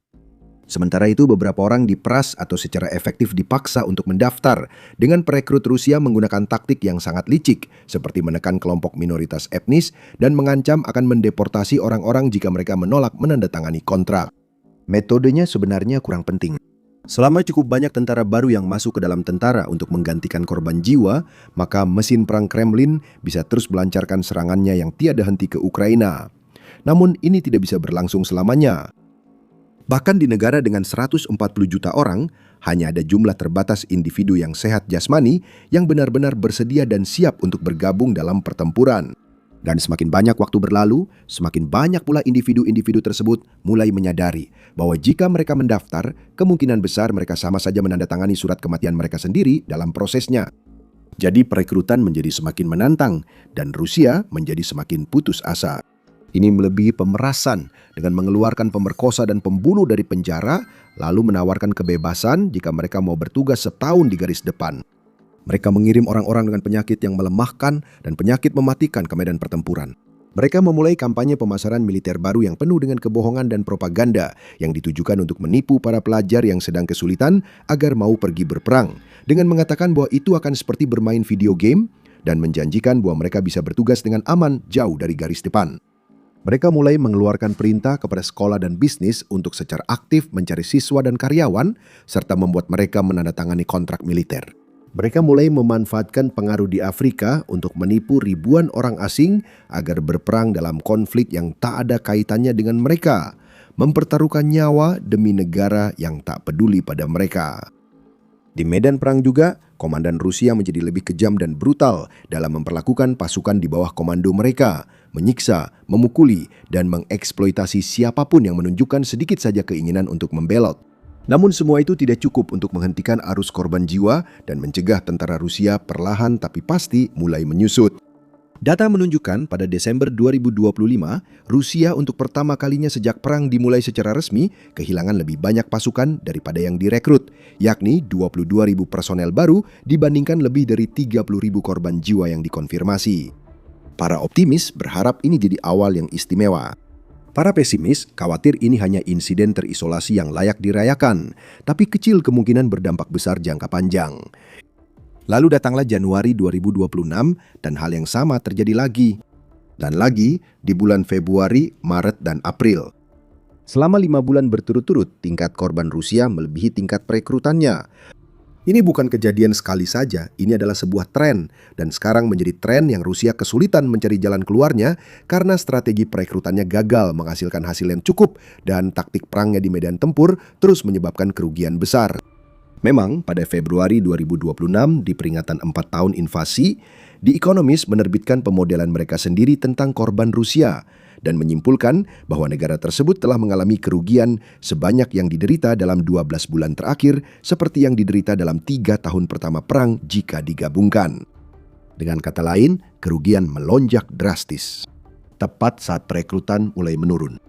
Sementara itu, beberapa orang diperas atau secara efektif dipaksa untuk mendaftar dengan perekrut Rusia menggunakan taktik yang sangat licik, seperti menekan kelompok minoritas etnis dan mengancam akan mendeportasi orang-orang jika mereka menolak menandatangani kontrak. Metodenya sebenarnya kurang penting. Selama cukup banyak tentara baru yang masuk ke dalam tentara untuk menggantikan korban jiwa, maka mesin perang Kremlin bisa terus melancarkan serangannya yang tiada henti ke Ukraina. Namun ini tidak bisa berlangsung selamanya. Bahkan di negara dengan 140 juta orang, hanya ada jumlah terbatas individu yang sehat jasmani yang benar-benar bersedia dan siap untuk bergabung dalam pertempuran. Dan semakin banyak waktu berlalu, semakin banyak pula individu-individu tersebut mulai menyadari bahwa jika mereka mendaftar, kemungkinan besar mereka sama saja menandatangani surat kematian mereka sendiri dalam prosesnya. Jadi perekrutan menjadi semakin menantang dan Rusia menjadi semakin putus asa. Ini melebihi pemerasan dengan mengeluarkan pemerkosa dan pembunuh dari penjara, lalu menawarkan kebebasan jika mereka mau bertugas setahun di garis depan. Mereka mengirim orang-orang dengan penyakit yang melemahkan dan penyakit mematikan ke medan pertempuran. Mereka memulai kampanye pemasaran militer baru yang penuh dengan kebohongan dan propaganda yang ditujukan untuk menipu para pelajar yang sedang kesulitan agar mau pergi berperang, dengan mengatakan bahwa itu akan seperti bermain video game dan menjanjikan bahwa mereka bisa bertugas dengan aman jauh dari garis depan. Mereka mulai mengeluarkan perintah kepada sekolah dan bisnis untuk secara aktif mencari siswa dan karyawan, serta membuat mereka menandatangani kontrak militer. Mereka mulai memanfaatkan pengaruh di Afrika untuk menipu ribuan orang asing agar berperang dalam konflik yang tak ada kaitannya dengan mereka, mempertaruhkan nyawa demi negara yang tak peduli pada mereka. Di medan perang juga, komandan Rusia menjadi lebih kejam dan brutal dalam memperlakukan pasukan di bawah komando mereka, menyiksa, memukuli, dan mengeksploitasi siapapun yang menunjukkan sedikit saja keinginan untuk membelot. Namun semua itu tidak cukup untuk menghentikan arus korban jiwa dan mencegah tentara Rusia perlahan tapi pasti mulai menyusut. Data menunjukkan pada Desember 2025, Rusia untuk pertama kalinya sejak perang dimulai secara resmi kehilangan lebih banyak pasukan daripada yang direkrut, yakni 22.000 personel baru dibandingkan lebih dari 30.000 korban jiwa yang dikonfirmasi. Para optimis berharap ini jadi awal yang istimewa. Para pesimis khawatir ini hanya insiden terisolasi yang layak dirayakan, tapi kecil kemungkinan berdampak besar jangka panjang. Lalu datanglah Januari 2026 dan hal yang sama terjadi lagi. Dan lagi di bulan Februari, Maret, dan April. Selama 5 bulan berturut-turut, tingkat korban Rusia melebihi tingkat perekrutannya. Ini bukan kejadian sekali saja, ini adalah sebuah tren, dan sekarang menjadi tren yang Rusia kesulitan mencari jalan keluarnya karena strategi perekrutannya gagal menghasilkan hasil yang cukup dan taktik perangnya di medan tempur terus menyebabkan kerugian besar. Memang pada Februari 2026 di peringatan 4 tahun invasi, The Economist menerbitkan pemodelan mereka sendiri tentang korban Rusia dan menyimpulkan bahwa negara tersebut telah mengalami kerugian sebanyak yang diderita dalam 12 bulan terakhir seperti yang diderita dalam 3 tahun pertama perang jika digabungkan. Dengan kata lain, kerugian melonjak drastis, tepat saat perekrutan mulai menurun.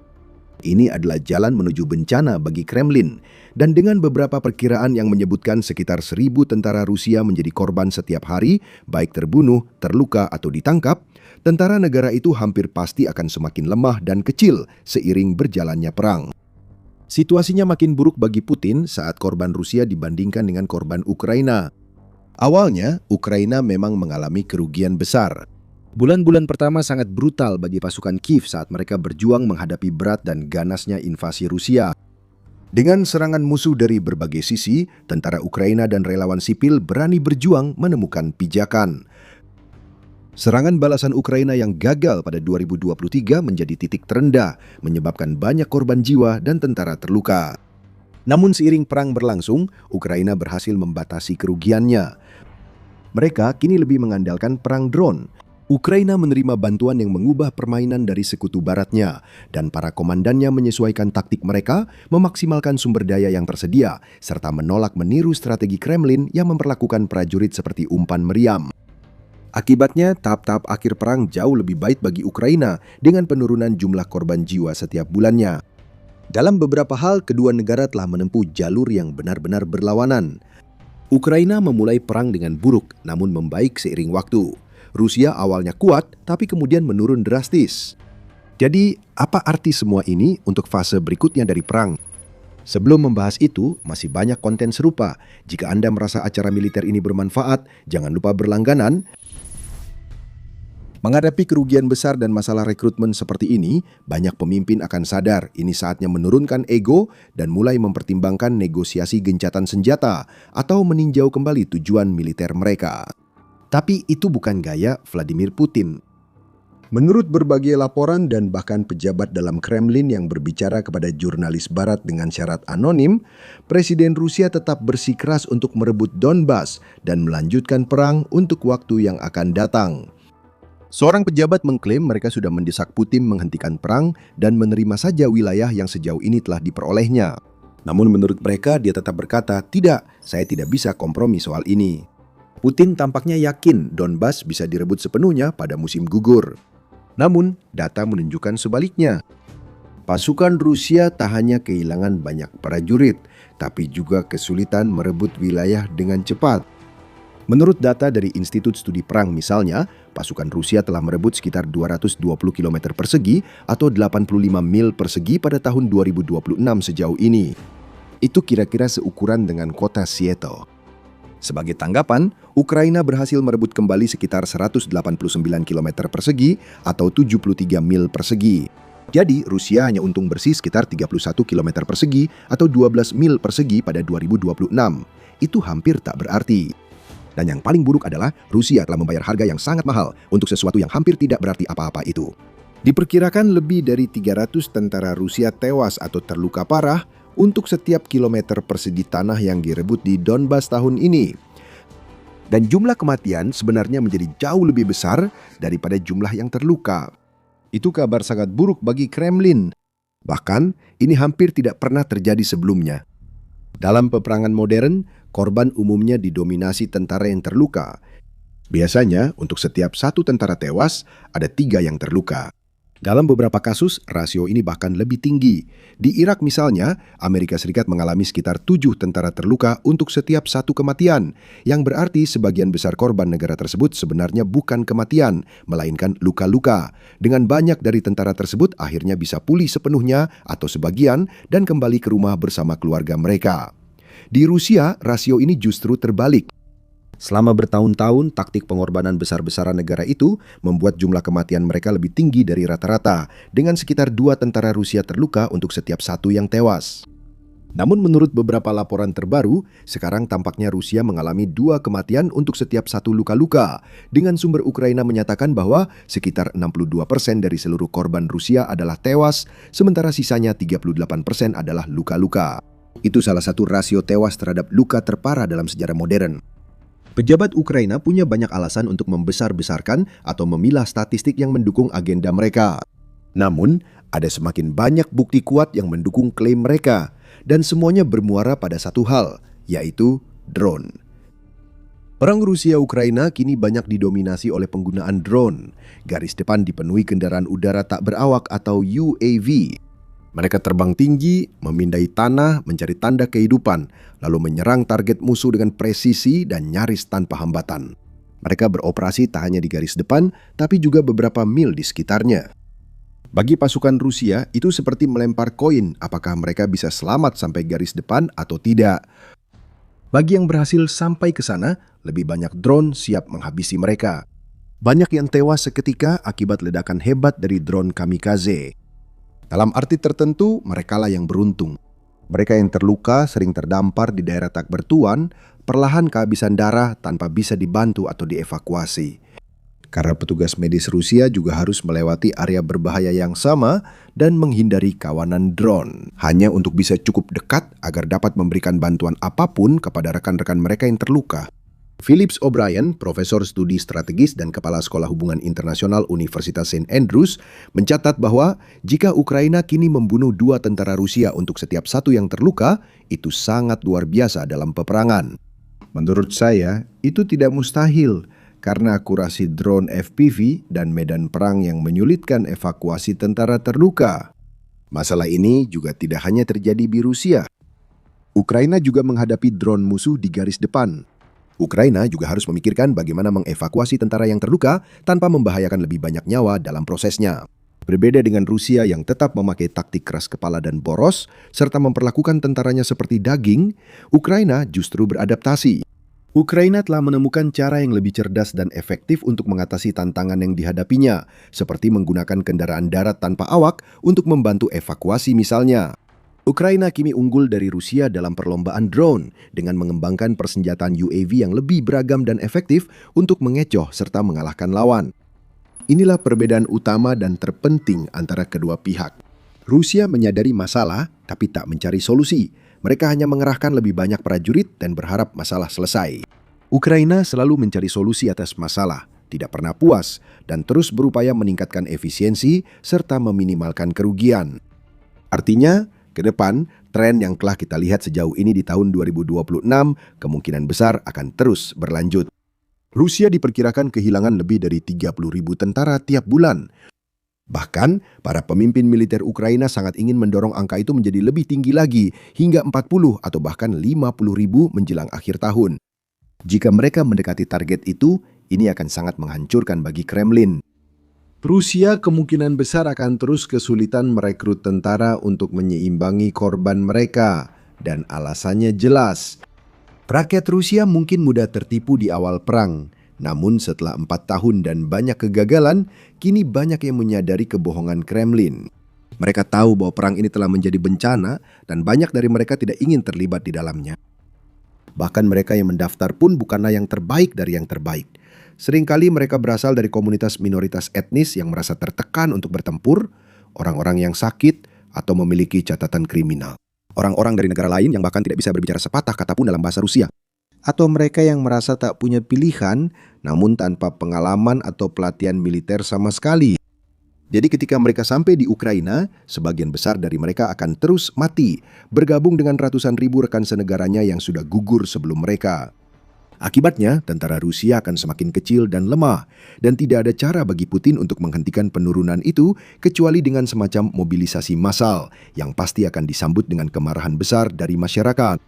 Ini adalah jalan menuju bencana bagi Kremlin, dan dengan beberapa perkiraan yang menyebutkan sekitar 1.000 tentara Rusia menjadi korban setiap hari, baik terbunuh, terluka, atau ditangkap, tentara negara itu hampir pasti akan semakin lemah dan kecil seiring berjalannya perang. Situasinya makin buruk bagi Putin saat korban Rusia dibandingkan dengan korban Ukraina. Awalnya, Ukraina memang mengalami kerugian besar. Bulan-bulan pertama sangat brutal bagi pasukan Kiev saat mereka berjuang menghadapi berat dan ganasnya invasi Rusia. Dengan serangan musuh dari berbagai sisi, tentara Ukraina dan relawan sipil berani berjuang menemukan pijakan. Serangan balasan Ukraina yang gagal pada 2023 menjadi titik terendah, menyebabkan banyak korban jiwa dan tentara terluka. Namun seiring perang berlangsung, Ukraina berhasil membatasi kerugiannya. Mereka kini lebih mengandalkan perang drone. Ukraina menerima bantuan yang mengubah permainan dari sekutu baratnya, dan para komandannya menyesuaikan taktik mereka, memaksimalkan sumber daya yang tersedia, serta menolak meniru strategi Kremlin yang memperlakukan prajurit seperti umpan meriam. Akibatnya, tahap-tahap akhir perang jauh lebih baik bagi Ukraina dengan penurunan jumlah korban jiwa setiap bulannya. Dalam beberapa hal, kedua negara telah menempuh jalur yang benar-benar berlawanan. Ukraina memulai perang dengan buruk, namun membaik seiring waktu. Rusia awalnya kuat, tapi kemudian menurun drastis. Jadi, apa arti semua ini untuk fase berikutnya dari perang? Sebelum membahas itu, masih banyak konten serupa. Jika Anda merasa acara militer ini bermanfaat, jangan lupa berlangganan. Menghadapi kerugian besar dan masalah rekrutmen seperti ini, banyak pemimpin akan sadar ini saatnya menurunkan ego dan mulai mempertimbangkan negosiasi gencatan senjata atau meninjau kembali tujuan militer mereka. Tapi itu bukan gaya Vladimir Putin. Menurut berbagai laporan dan bahkan pejabat dalam Kremlin yang berbicara kepada jurnalis barat dengan syarat anonim, Presiden Rusia tetap bersikeras untuk merebut Donbas dan melanjutkan perang untuk waktu yang akan datang. Seorang pejabat mengklaim mereka sudah mendesak Putin menghentikan perang dan menerima saja wilayah yang sejauh ini telah diperolehnya. Namun menurut mereka dia tetap berkata, "Tidak, saya tidak bisa kompromi soal ini." Putin tampaknya yakin Donbas bisa direbut sepenuhnya pada musim gugur. Namun, data menunjukkan sebaliknya. Pasukan Rusia tak hanya kehilangan banyak prajurit, tapi juga kesulitan merebut wilayah dengan cepat. Menurut data dari Institut Studi Perang misalnya, pasukan Rusia telah merebut sekitar 220 km persegi atau 85 mil persegi pada tahun 2026 sejauh ini. Itu kira-kira seukuran dengan kota Seattle. Sebagai tanggapan, Ukraina berhasil merebut kembali sekitar 189 km persegi atau 73 mil persegi. Jadi, Rusia hanya untung bersih sekitar 31 km persegi atau 12 mil persegi pada 2026. Itu hampir tak berarti. Dan yang paling buruk adalah Rusia telah membayar harga yang sangat mahal untuk sesuatu yang hampir tidak berarti apa-apa itu. Diperkirakan lebih dari 300 tentara Rusia tewas atau terluka parah untuk setiap kilometer persegi tanah yang direbut di Donbas tahun ini. Dan jumlah kematian sebenarnya menjadi jauh lebih besar daripada jumlah yang terluka. Itu kabar sangat buruk bagi Kremlin. Bahkan, ini hampir tidak pernah terjadi sebelumnya. Dalam peperangan modern, korban umumnya didominasi tentara yang terluka. Biasanya, untuk setiap satu tentara tewas, ada 3 yang terluka. Dalam beberapa kasus, rasio ini bahkan lebih tinggi. Di Irak misalnya, Amerika Serikat mengalami sekitar 7 tentara terluka untuk setiap 1 kematian, yang berarti sebagian besar korban negara tersebut sebenarnya bukan kematian, melainkan luka-luka. Dengan banyak dari tentara tersebut akhirnya bisa pulih sepenuhnya atau sebagian dan kembali ke rumah bersama keluarga mereka. Di Rusia, rasio ini justru terbalik. Selama bertahun-tahun, taktik pengorbanan besar-besaran negara itu membuat jumlah kematian mereka lebih tinggi dari rata-rata, dengan sekitar 2 tentara Rusia terluka untuk setiap 1 yang tewas. Namun menurut beberapa laporan terbaru, sekarang tampaknya Rusia mengalami 2 kematian untuk setiap 1 luka-luka, dengan sumber Ukraina menyatakan bahwa sekitar 62% dari seluruh korban Rusia adalah tewas, sementara sisanya 38% adalah luka-luka. Itu salah satu rasio tewas terhadap luka terparah dalam sejarah modern. Pejabat Ukraina punya banyak alasan untuk membesar-besarkan atau memilah statistik yang mendukung agenda mereka. Namun, ada semakin banyak bukti kuat yang mendukung klaim mereka, dan semuanya bermuara pada satu hal, yaitu drone. Perang Rusia-Ukraina kini banyak didominasi oleh penggunaan drone. Garis depan dipenuhi kendaraan udara tak berawak atau UAV. Mereka terbang tinggi, memindai tanah, mencari tanda kehidupan, lalu menyerang target musuh dengan presisi dan nyaris tanpa hambatan. Mereka beroperasi tak hanya di garis depan, tapi juga beberapa mil di sekitarnya. Bagi pasukan Rusia, itu seperti melempar koin apakah mereka bisa selamat sampai garis depan atau tidak. Bagi yang berhasil sampai ke sana, lebih banyak drone siap menghabisi mereka. Banyak yang tewas seketika akibat ledakan hebat dari drone kamikaze. Dalam arti tertentu, merekalah yang beruntung. Mereka yang terluka sering terdampar di daerah tak bertuan, perlahan kehabisan darah tanpa bisa dibantu atau dievakuasi. Karena petugas medis Rusia juga harus melewati area berbahaya yang sama dan menghindari kawanan drone, hanya untuk bisa cukup dekat agar dapat memberikan bantuan apapun kepada rekan-rekan mereka yang terluka. Phillips O'Brien, Profesor Studi Strategis dan Kepala Sekolah Hubungan Internasional Universitas St. Andrews, mencatat bahwa jika Ukraina kini membunuh 2 tentara Rusia untuk setiap 1 yang terluka, itu sangat luar biasa dalam peperangan. Menurut saya, itu tidak mustahil karena akurasi drone FPV dan medan perang yang menyulitkan evakuasi tentara terluka. Masalah ini juga tidak hanya terjadi di Rusia. Ukraina juga menghadapi drone musuh di garis depan. Ukraina juga harus memikirkan bagaimana mengevakuasi tentara yang terluka tanpa membahayakan lebih banyak nyawa dalam prosesnya. Berbeda dengan Rusia yang tetap memakai taktik keras kepala dan boros, serta memperlakukan tentaranya seperti daging, Ukraina justru beradaptasi. Ukraina telah menemukan cara yang lebih cerdas dan efektif untuk mengatasi tantangan yang dihadapinya, seperti menggunakan kendaraan darat tanpa awak untuk membantu evakuasi misalnya. Ukraina kini unggul dari Rusia dalam perlombaan drone dengan mengembangkan persenjataan UAV yang lebih beragam dan efektif untuk mengecoh serta mengalahkan lawan. Inilah perbedaan utama dan terpenting antara kedua pihak. Rusia menyadari masalah tapi tak mencari solusi. Mereka hanya mengerahkan lebih banyak prajurit dan berharap masalah selesai. Ukraina selalu mencari solusi atas masalah, tidak pernah puas, dan terus berupaya meningkatkan efisiensi serta meminimalkan kerugian. Artinya, ke depan, tren yang telah kita lihat sejauh ini di tahun 2026 kemungkinan besar akan terus berlanjut. Rusia diperkirakan kehilangan lebih dari 30.000 tentara tiap bulan. Bahkan, para pemimpin militer Ukraina sangat ingin mendorong angka itu menjadi lebih tinggi lagi, hingga 40 atau bahkan 50.000 menjelang akhir tahun. Jika mereka mendekati target itu, ini akan sangat menghancurkan bagi Kremlin. Rusia kemungkinan besar akan terus kesulitan merekrut tentara untuk menyeimbangi korban mereka, dan alasannya jelas. Rakyat Rusia mungkin mudah tertipu di awal perang, namun setelah 4 tahun dan banyak kegagalan, kini banyak yang menyadari kebohongan Kremlin. Mereka tahu bahwa perang ini telah menjadi bencana dan banyak dari mereka tidak ingin terlibat di dalamnya. Bahkan mereka yang mendaftar pun bukanlah yang terbaik dari yang terbaik. Seringkali mereka berasal dari komunitas minoritas etnis yang merasa tertekan untuk bertempur, orang-orang yang sakit, atau memiliki catatan kriminal. Orang-orang dari negara lain yang bahkan tidak bisa berbicara sepatah kata pun dalam bahasa Rusia. Atau mereka yang merasa tak punya pilihan, namun tanpa pengalaman atau pelatihan militer sama sekali. Jadi ketika mereka sampai di Ukraina, sebagian besar dari mereka akan terus mati, bergabung dengan ratusan ribu rekan senegaranya yang sudah gugur sebelum mereka. Akibatnya, tentara Rusia akan semakin kecil dan lemah, dan tidak ada cara bagi Putin untuk menghentikan penurunan itu kecuali dengan semacam mobilisasi massal yang pasti akan disambut dengan kemarahan besar dari masyarakat.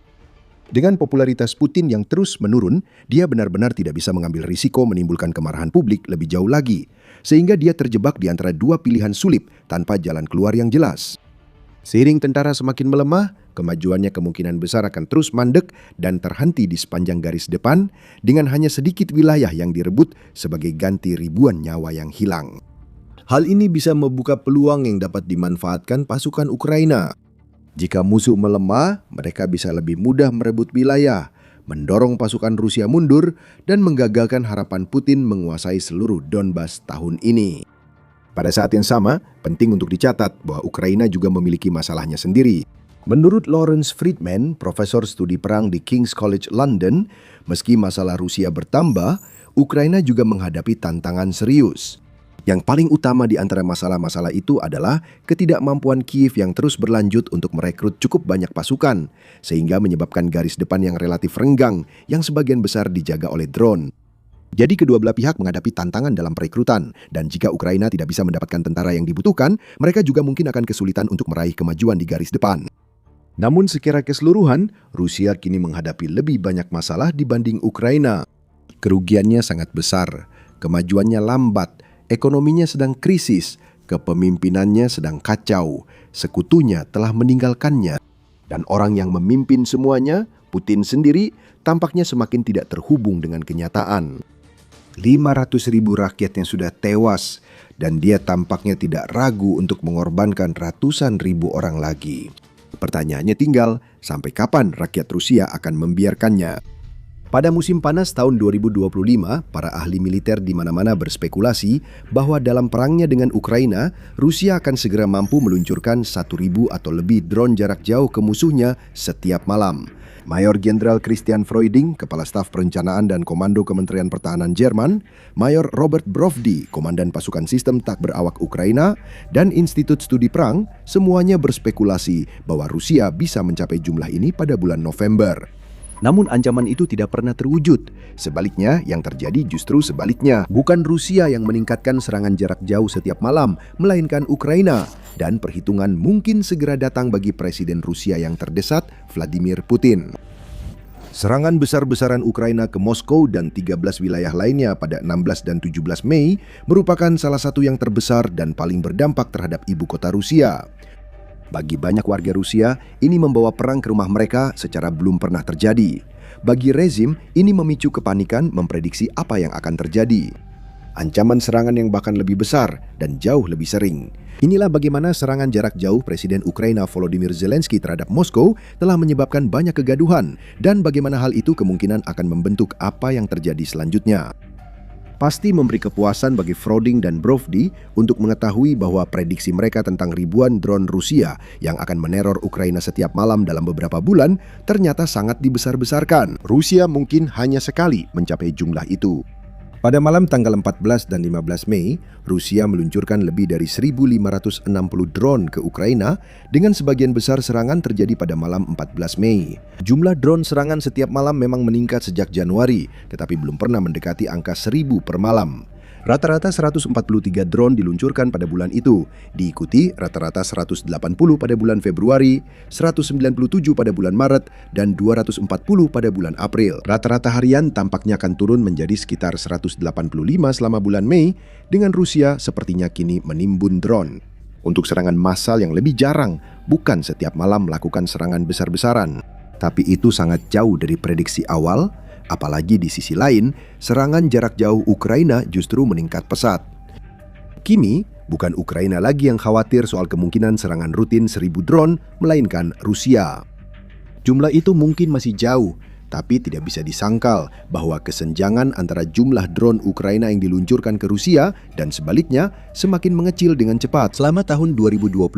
Dengan popularitas Putin yang terus menurun, dia benar-benar tidak bisa mengambil risiko menimbulkan kemarahan publik lebih jauh lagi, sehingga dia terjebak di antara dua pilihan sulit tanpa jalan keluar yang jelas. Seiring tentara semakin melemah, kemajuannya kemungkinan besar akan terus mandek dan terhenti di sepanjang garis depan dengan hanya sedikit wilayah yang direbut sebagai ganti ribuan nyawa yang hilang. Hal ini bisa membuka peluang yang dapat dimanfaatkan pasukan Ukraina. Jika musuh melemah, mereka bisa lebih mudah merebut wilayah, mendorong pasukan Rusia mundur, dan menggagalkan harapan Putin menguasai seluruh Donbas tahun ini. Pada saat yang sama, penting untuk dicatat bahwa Ukraina juga memiliki masalahnya sendiri. Menurut Lawrence Friedman, profesor studi perang di King's College London, meski masalah Rusia bertambah, Ukraina juga menghadapi tantangan serius. Yang paling utama di antara masalah-masalah itu adalah ketidakmampuan Kiev yang terus berlanjut untuk merekrut cukup banyak pasukan, sehingga menyebabkan garis depan yang relatif renggang yang sebagian besar dijaga oleh drone. Jadi kedua belah pihak menghadapi tantangan dalam perekrutan, dan jika Ukraina tidak bisa mendapatkan tentara yang dibutuhkan, mereka juga mungkin akan kesulitan untuk meraih kemajuan di garis depan. Namun secara keseluruhan, Rusia kini menghadapi lebih banyak masalah dibanding Ukraina. Kerugiannya sangat besar, kemajuannya lambat, ekonominya sedang krisis, kepemimpinannya sedang kacau, sekutunya telah meninggalkannya. Dan orang yang memimpin semuanya, Putin sendiri, tampaknya semakin tidak terhubung dengan kenyataan. 500.000 rakyat yang sudah tewas, dan dia tampaknya tidak ragu untuk mengorbankan ratusan ribu orang lagi. Pertanyaannya tinggal, sampai kapan rakyat Rusia akan membiarkannya? Pada musim panas tahun 2025, para ahli militer di mana-mana berspekulasi bahwa dalam perangnya dengan Ukraina, Rusia akan segera mampu meluncurkan 1.000 atau lebih drone jarak jauh ke musuhnya setiap malam. Mayor Jenderal Christian Freuding, Kepala Staf Perencanaan dan Komando Kementerian Pertahanan Jerman, Mayor Robert Brovdi, Komandan Pasukan Sistem Tak Berawak Ukraina, dan Institut Studi Perang, semuanya berspekulasi bahwa Rusia bisa mencapai jumlah ini pada bulan November. Namun ancaman itu tidak pernah terwujud. Sebaliknya, yang terjadi justru sebaliknya. Bukan Rusia yang meningkatkan serangan jarak jauh setiap malam, melainkan Ukraina. Dan perhitungan mungkin segera datang bagi Presiden Rusia yang terdesat, Vladimir Putin. Serangan besar-besaran Ukraina ke Moskow dan 13 wilayah lainnya pada 16 dan 17 Mei merupakan salah satu yang terbesar dan paling berdampak terhadap ibu kota Rusia. Bagi banyak warga Rusia, ini membawa perang ke rumah mereka secara belum pernah terjadi. Bagi rezim, ini memicu kepanikan memprediksi apa yang akan terjadi. Ancaman serangan yang bahkan lebih besar dan jauh lebih sering. Inilah bagaimana serangan jarak jauh Presiden Ukraina Volodymyr Zelensky terhadap Moskow telah menyebabkan banyak kegaduhan, dan bagaimana hal itu kemungkinan akan membentuk apa yang terjadi selanjutnya. Pasti memberi kepuasan bagi Freuding dan Brovdi untuk mengetahui bahwa prediksi mereka tentang ribuan drone Rusia yang akan meneror Ukraina setiap malam dalam beberapa bulan ternyata sangat dibesar-besarkan. Rusia mungkin hanya sekali mencapai jumlah itu. Pada malam tanggal 14 dan 15 Mei, Rusia meluncurkan lebih dari 1.560 drone ke Ukraina dengan sebagian besar serangan terjadi pada malam 14 Mei. Jumlah drone serangan setiap malam memang meningkat sejak Januari, tetapi belum pernah mendekati angka 1.000 per malam. Rata-rata 143 drone diluncurkan pada bulan itu, diikuti rata-rata 180 pada bulan Februari, 197 pada bulan Maret, dan 240 pada bulan April. Rata-rata harian tampaknya akan turun menjadi sekitar 185 selama bulan Mei, dengan Rusia sepertinya kini menimbun drone. Untuk serangan massal yang lebih jarang, bukan setiap malam melakukan serangan besar-besaran. Tapi itu sangat jauh dari prediksi awal. Apalagi di sisi lain, serangan jarak jauh Ukraina justru meningkat pesat. Kini, bukan Ukraina lagi yang khawatir soal kemungkinan serangan rutin 1.000 drone, melainkan Rusia. Jumlah itu mungkin masih jauh, tapi tidak bisa disangkal bahwa kesenjangan antara jumlah drone Ukraina yang diluncurkan ke Rusia dan sebaliknya semakin mengecil dengan cepat. Selama tahun 2025,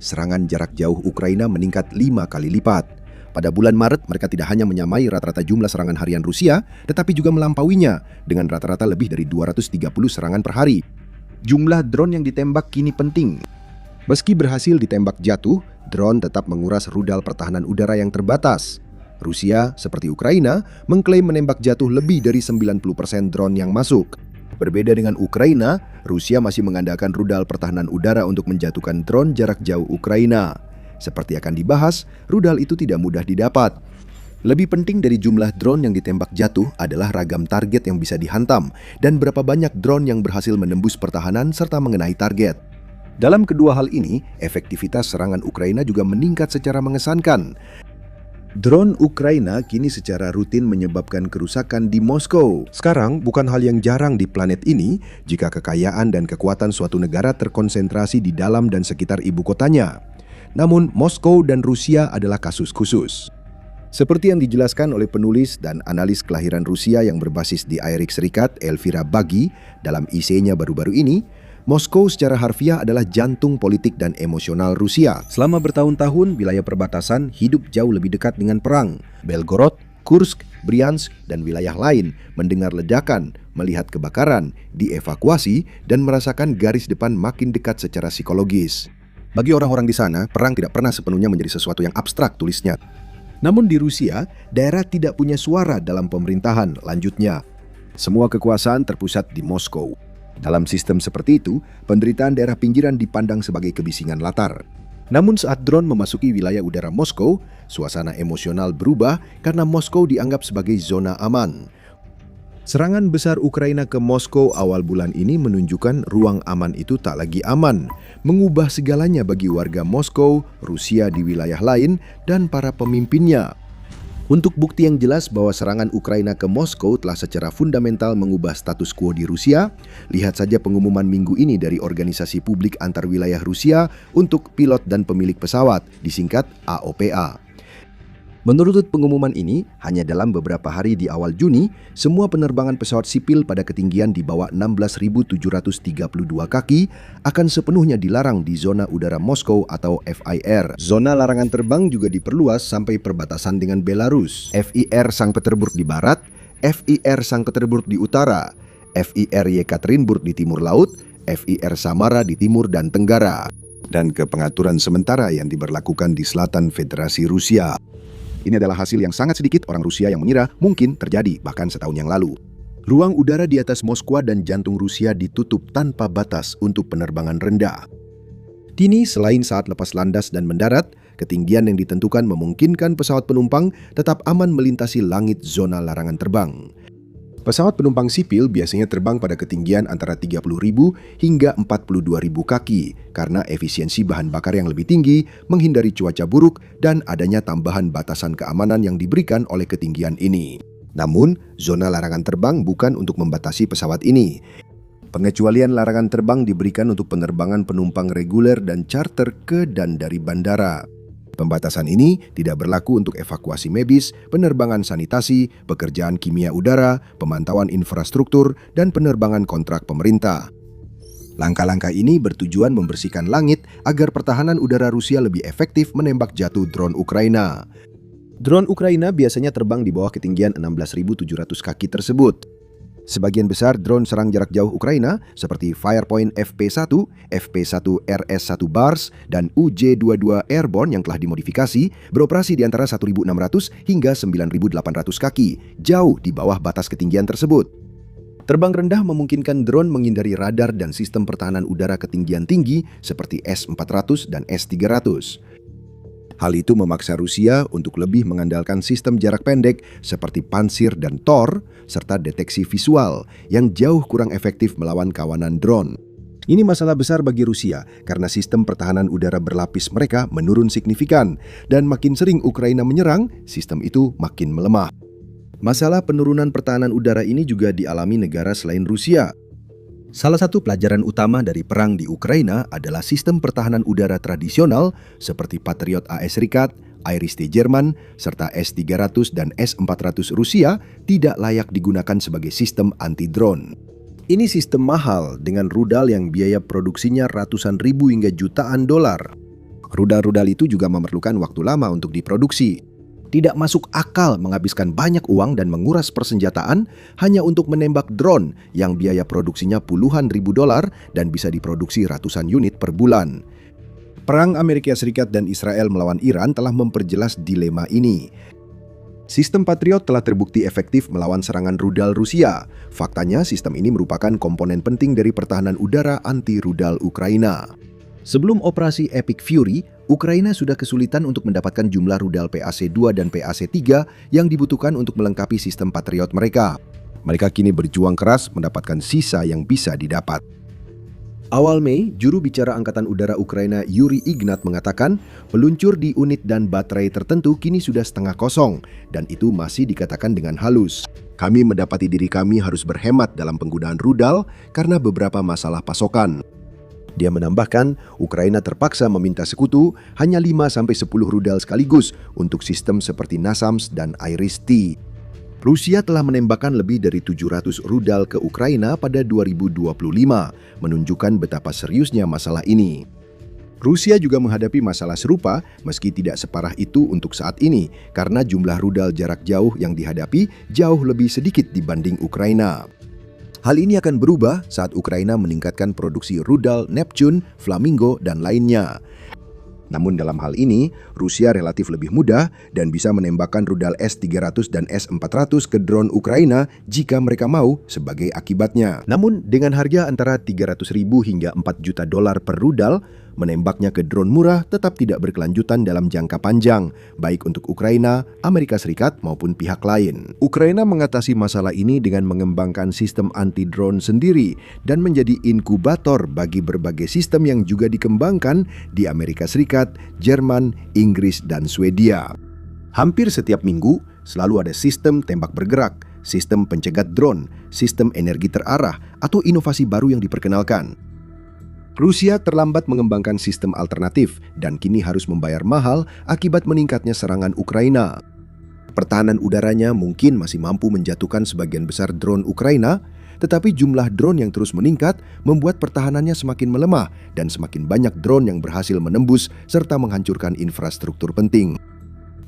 serangan jarak jauh Ukraina meningkat 5 kali lipat. Pada bulan Maret, mereka tidak hanya menyamai rata-rata jumlah serangan harian Rusia, tetapi juga melampauinya dengan rata-rata lebih dari 230 serangan per hari. Jumlah drone yang ditembak kini penting. Meski berhasil ditembak jatuh, drone tetap menguras rudal pertahanan udara yang terbatas. Rusia, seperti Ukraina, mengklaim menembak jatuh lebih dari 90% drone yang masuk. Berbeda dengan Ukraina, Rusia masih mengandalkan rudal pertahanan udara untuk menjatuhkan drone jarak jauh Ukraina. Seperti akan dibahas, rudal itu tidak mudah didapat. Lebih penting dari jumlah drone yang ditembak jatuh adalah ragam target yang bisa dihantam dan berapa banyak drone yang berhasil menembus pertahanan serta mengenai target. Dalam kedua hal ini, efektivitas serangan Ukraina juga meningkat secara mengesankan. Drone Ukraina kini secara rutin menyebabkan kerusakan di Moskow. Sekarang bukan hal yang jarang di planet ini jika kekayaan dan kekuatan suatu negara terkonsentrasi di dalam dan sekitar ibu kotanya. Namun, Moskow dan Rusia adalah kasus khusus. Seperti yang dijelaskan oleh penulis dan analis kelahiran Rusia yang berbasis di Amerika Serikat, Elvira Bagi, dalam esainya baru-baru ini, Moskow secara harfiah adalah jantung politik dan emosional Rusia. Selama bertahun-tahun, wilayah perbatasan hidup jauh lebih dekat dengan perang. Belgorod, Kursk, Bryansk, dan wilayah lain mendengar ledakan, melihat kebakaran, dievakuasi, dan merasakan garis depan makin dekat secara psikologis. Bagi orang-orang di sana, perang tidak pernah sepenuhnya menjadi sesuatu yang abstrak, tulisnya. Namun di Rusia, daerah tidak punya suara dalam pemerintahan, lanjutnya. Semua kekuasaan terpusat di Moskow. Dalam sistem seperti itu, penderitaan daerah pinggiran dipandang sebagai kebisingan latar. Namun saat drone memasuki wilayah udara Moskow, suasana emosional berubah karena Moskow dianggap sebagai zona aman. Serangan besar Ukraina ke Moskow awal bulan ini menunjukkan ruang aman itu tak lagi aman, mengubah segalanya bagi warga Moskow, Rusia di wilayah lain, dan para pemimpinnya. Untuk bukti yang jelas bahwa serangan Ukraina ke Moskow telah secara fundamental mengubah status quo di Rusia, lihat saja pengumuman minggu ini dari Organisasi Publik Antar Wilayah Rusia untuk pilot dan pemilik pesawat, disingkat AOPA. Menurut pengumuman ini, hanya dalam beberapa hari di awal Juni, semua penerbangan pesawat sipil pada ketinggian di bawah 16.732 kaki akan sepenuhnya dilarang di zona udara Moskow atau FIR. Zona larangan terbang juga diperluas sampai perbatasan dengan Belarus. FIR Sankt Petersburg di barat, FIR Sankt Petersburg di utara, FIR Yekaterinburg di timur laut, FIR Samara di timur dan tenggara, dan ke pengaturan sementara yang diberlakukan di selatan Federasi Rusia. Ini adalah hasil yang sangat sedikit orang Rusia yang mengira mungkin terjadi bahkan setahun yang lalu. Ruang udara di atas Moskwa dan jantung Rusia ditutup tanpa batas untuk penerbangan rendah. Kini selain saat lepas landas dan mendarat, ketinggian yang ditentukan memungkinkan pesawat penumpang tetap aman melintasi langit zona larangan terbang. Pesawat penumpang sipil biasanya terbang pada ketinggian antara 30.000 hingga 42.000 kaki karena efisiensi bahan bakar yang lebih tinggi, menghindari cuaca buruk, dan adanya tambahan batasan keamanan yang diberikan oleh ketinggian ini. Namun, zona larangan terbang bukan untuk membatasi pesawat ini. Pengecualian larangan terbang diberikan untuk penerbangan penumpang reguler dan charter ke dan dari bandara. Pembatasan ini tidak berlaku untuk evakuasi medis, penerbangan sanitasi, pekerjaan kimia udara, pemantauan infrastruktur, dan penerbangan kontrak pemerintah. Langkah-langkah ini bertujuan membersihkan langit agar pertahanan udara Rusia lebih efektif menembak jatuh drone Ukraina. Drone Ukraina biasanya terbang di bawah ketinggian 16.700 kaki tersebut. Sebagian besar drone serang jarak jauh Ukraina seperti Firepoint FP1, FP1 RS1 Bars, dan UJ-22 Airborne yang telah dimodifikasi beroperasi di antara 1.600 hingga 9.800 kaki, jauh di bawah batas ketinggian tersebut. Terbang rendah memungkinkan drone menghindari radar dan sistem pertahanan udara ketinggian tinggi seperti S-400 dan S-300. Hal itu memaksa Rusia untuk lebih mengandalkan sistem jarak pendek seperti Pansir dan Tor, serta deteksi visual yang jauh kurang efektif melawan kawanan drone. Ini masalah besar bagi Rusia karena sistem pertahanan udara berlapis mereka menurun signifikan dan makin sering Ukraina menyerang, sistem itu makin melemah. Masalah penurunan pertahanan udara ini juga dialami negara selain Rusia. Salah satu pelajaran utama dari perang di Ukraina adalah sistem pertahanan udara tradisional seperti Patriot AS Serikat, Iris-T Jerman, serta S-300 dan S-400 Rusia tidak layak digunakan sebagai sistem anti-drone. Ini sistem mahal dengan rudal yang biaya produksinya ratusan ribu hingga jutaan dolar. Rudal-rudal itu juga memerlukan waktu lama untuk diproduksi. Tidak masuk akal menghabiskan banyak uang dan menguras persenjataan hanya untuk menembak drone yang biaya produksinya puluhan ribu dolar dan bisa diproduksi ratusan unit per bulan. Perang Amerika Serikat dan Israel melawan Iran telah memperjelas dilema ini. Sistem Patriot telah terbukti efektif melawan serangan rudal Rusia. Faktanya, sistem ini merupakan komponen penting dari pertahanan udara anti-rudal Ukraina. Sebelum operasi Epic Fury, Ukraina sudah kesulitan untuk mendapatkan jumlah rudal PAC-2 dan PAC-3 yang dibutuhkan untuk melengkapi sistem Patriot mereka. Mereka kini berjuang keras mendapatkan sisa yang bisa didapat. Awal Mei, juru bicara Angkatan Udara Ukraina Yuri Ignat mengatakan peluncur di unit dan baterai tertentu kini sudah setengah kosong dan itu masih dikatakan dengan halus. Kami mendapati diri kami harus berhemat dalam penggunaan rudal karena beberapa masalah pasokan. Dia menambahkan, Ukraina terpaksa meminta sekutu hanya 5-10 rudal sekaligus untuk sistem seperti NASAMS dan Iris-T. Rusia telah menembakkan lebih dari 700 rudal ke Ukraina pada 2025, menunjukkan betapa seriusnya masalah ini. Rusia juga menghadapi masalah serupa meski tidak separah itu untuk saat ini karena jumlah rudal jarak jauh yang dihadapi jauh lebih sedikit dibanding Ukraina. Hal ini akan berubah saat Ukraina meningkatkan produksi rudal Neptune, Flamingo, dan lainnya. Namun dalam hal ini, Rusia relatif lebih mudah dan bisa menembakkan rudal S-300 dan S-400 ke drone Ukraina jika mereka mau sebagai akibatnya. Namun dengan harga antara 300.000 hingga 4 juta dolar per rudal, menembaknya ke drone murah tetap tidak berkelanjutan dalam jangka panjang, baik untuk Ukraina, Amerika Serikat maupun pihak lain. Ukraina mengatasi masalah ini dengan mengembangkan sistem anti-drone sendiri dan menjadi inkubator bagi berbagai sistem yang juga dikembangkan di Amerika Serikat, Jerman, Inggris, dan Swedia. Hampir setiap minggu selalu ada sistem tembak bergerak, sistem pencegat drone, sistem energi terarah, atau inovasi baru yang diperkenalkan. Rusia terlambat mengembangkan sistem alternatif dan kini harus membayar mahal akibat meningkatnya serangan Ukraina. Pertahanan udaranya mungkin masih mampu menjatuhkan sebagian besar drone Ukraina, tetapi jumlah drone yang terus meningkat membuat pertahanannya semakin melemah dan semakin banyak drone yang berhasil menembus serta menghancurkan infrastruktur penting.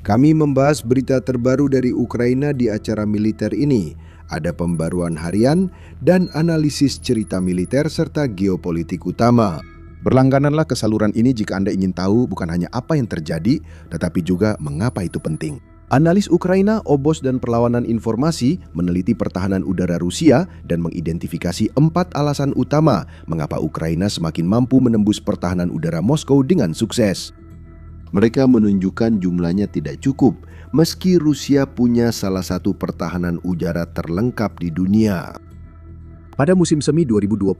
Kami membahas berita terbaru dari Ukraina di acara militer ini. Ada pembaruan harian dan analisis cerita militer serta geopolitik utama. Berlanggananlah ke saluran ini jika Anda ingin tahu bukan hanya apa yang terjadi, tetapi juga mengapa itu penting. Analis Ukraina, Obos dan Perlawanan Informasi meneliti pertahanan udara Rusia dan mengidentifikasi 4 alasan utama mengapa Ukraina semakin mampu menembus pertahanan udara Moskow dengan sukses. Mereka menunjukkan jumlahnya tidak cukup, meski Rusia punya salah satu pertahanan udara terlengkap di dunia. Pada musim semi 2026,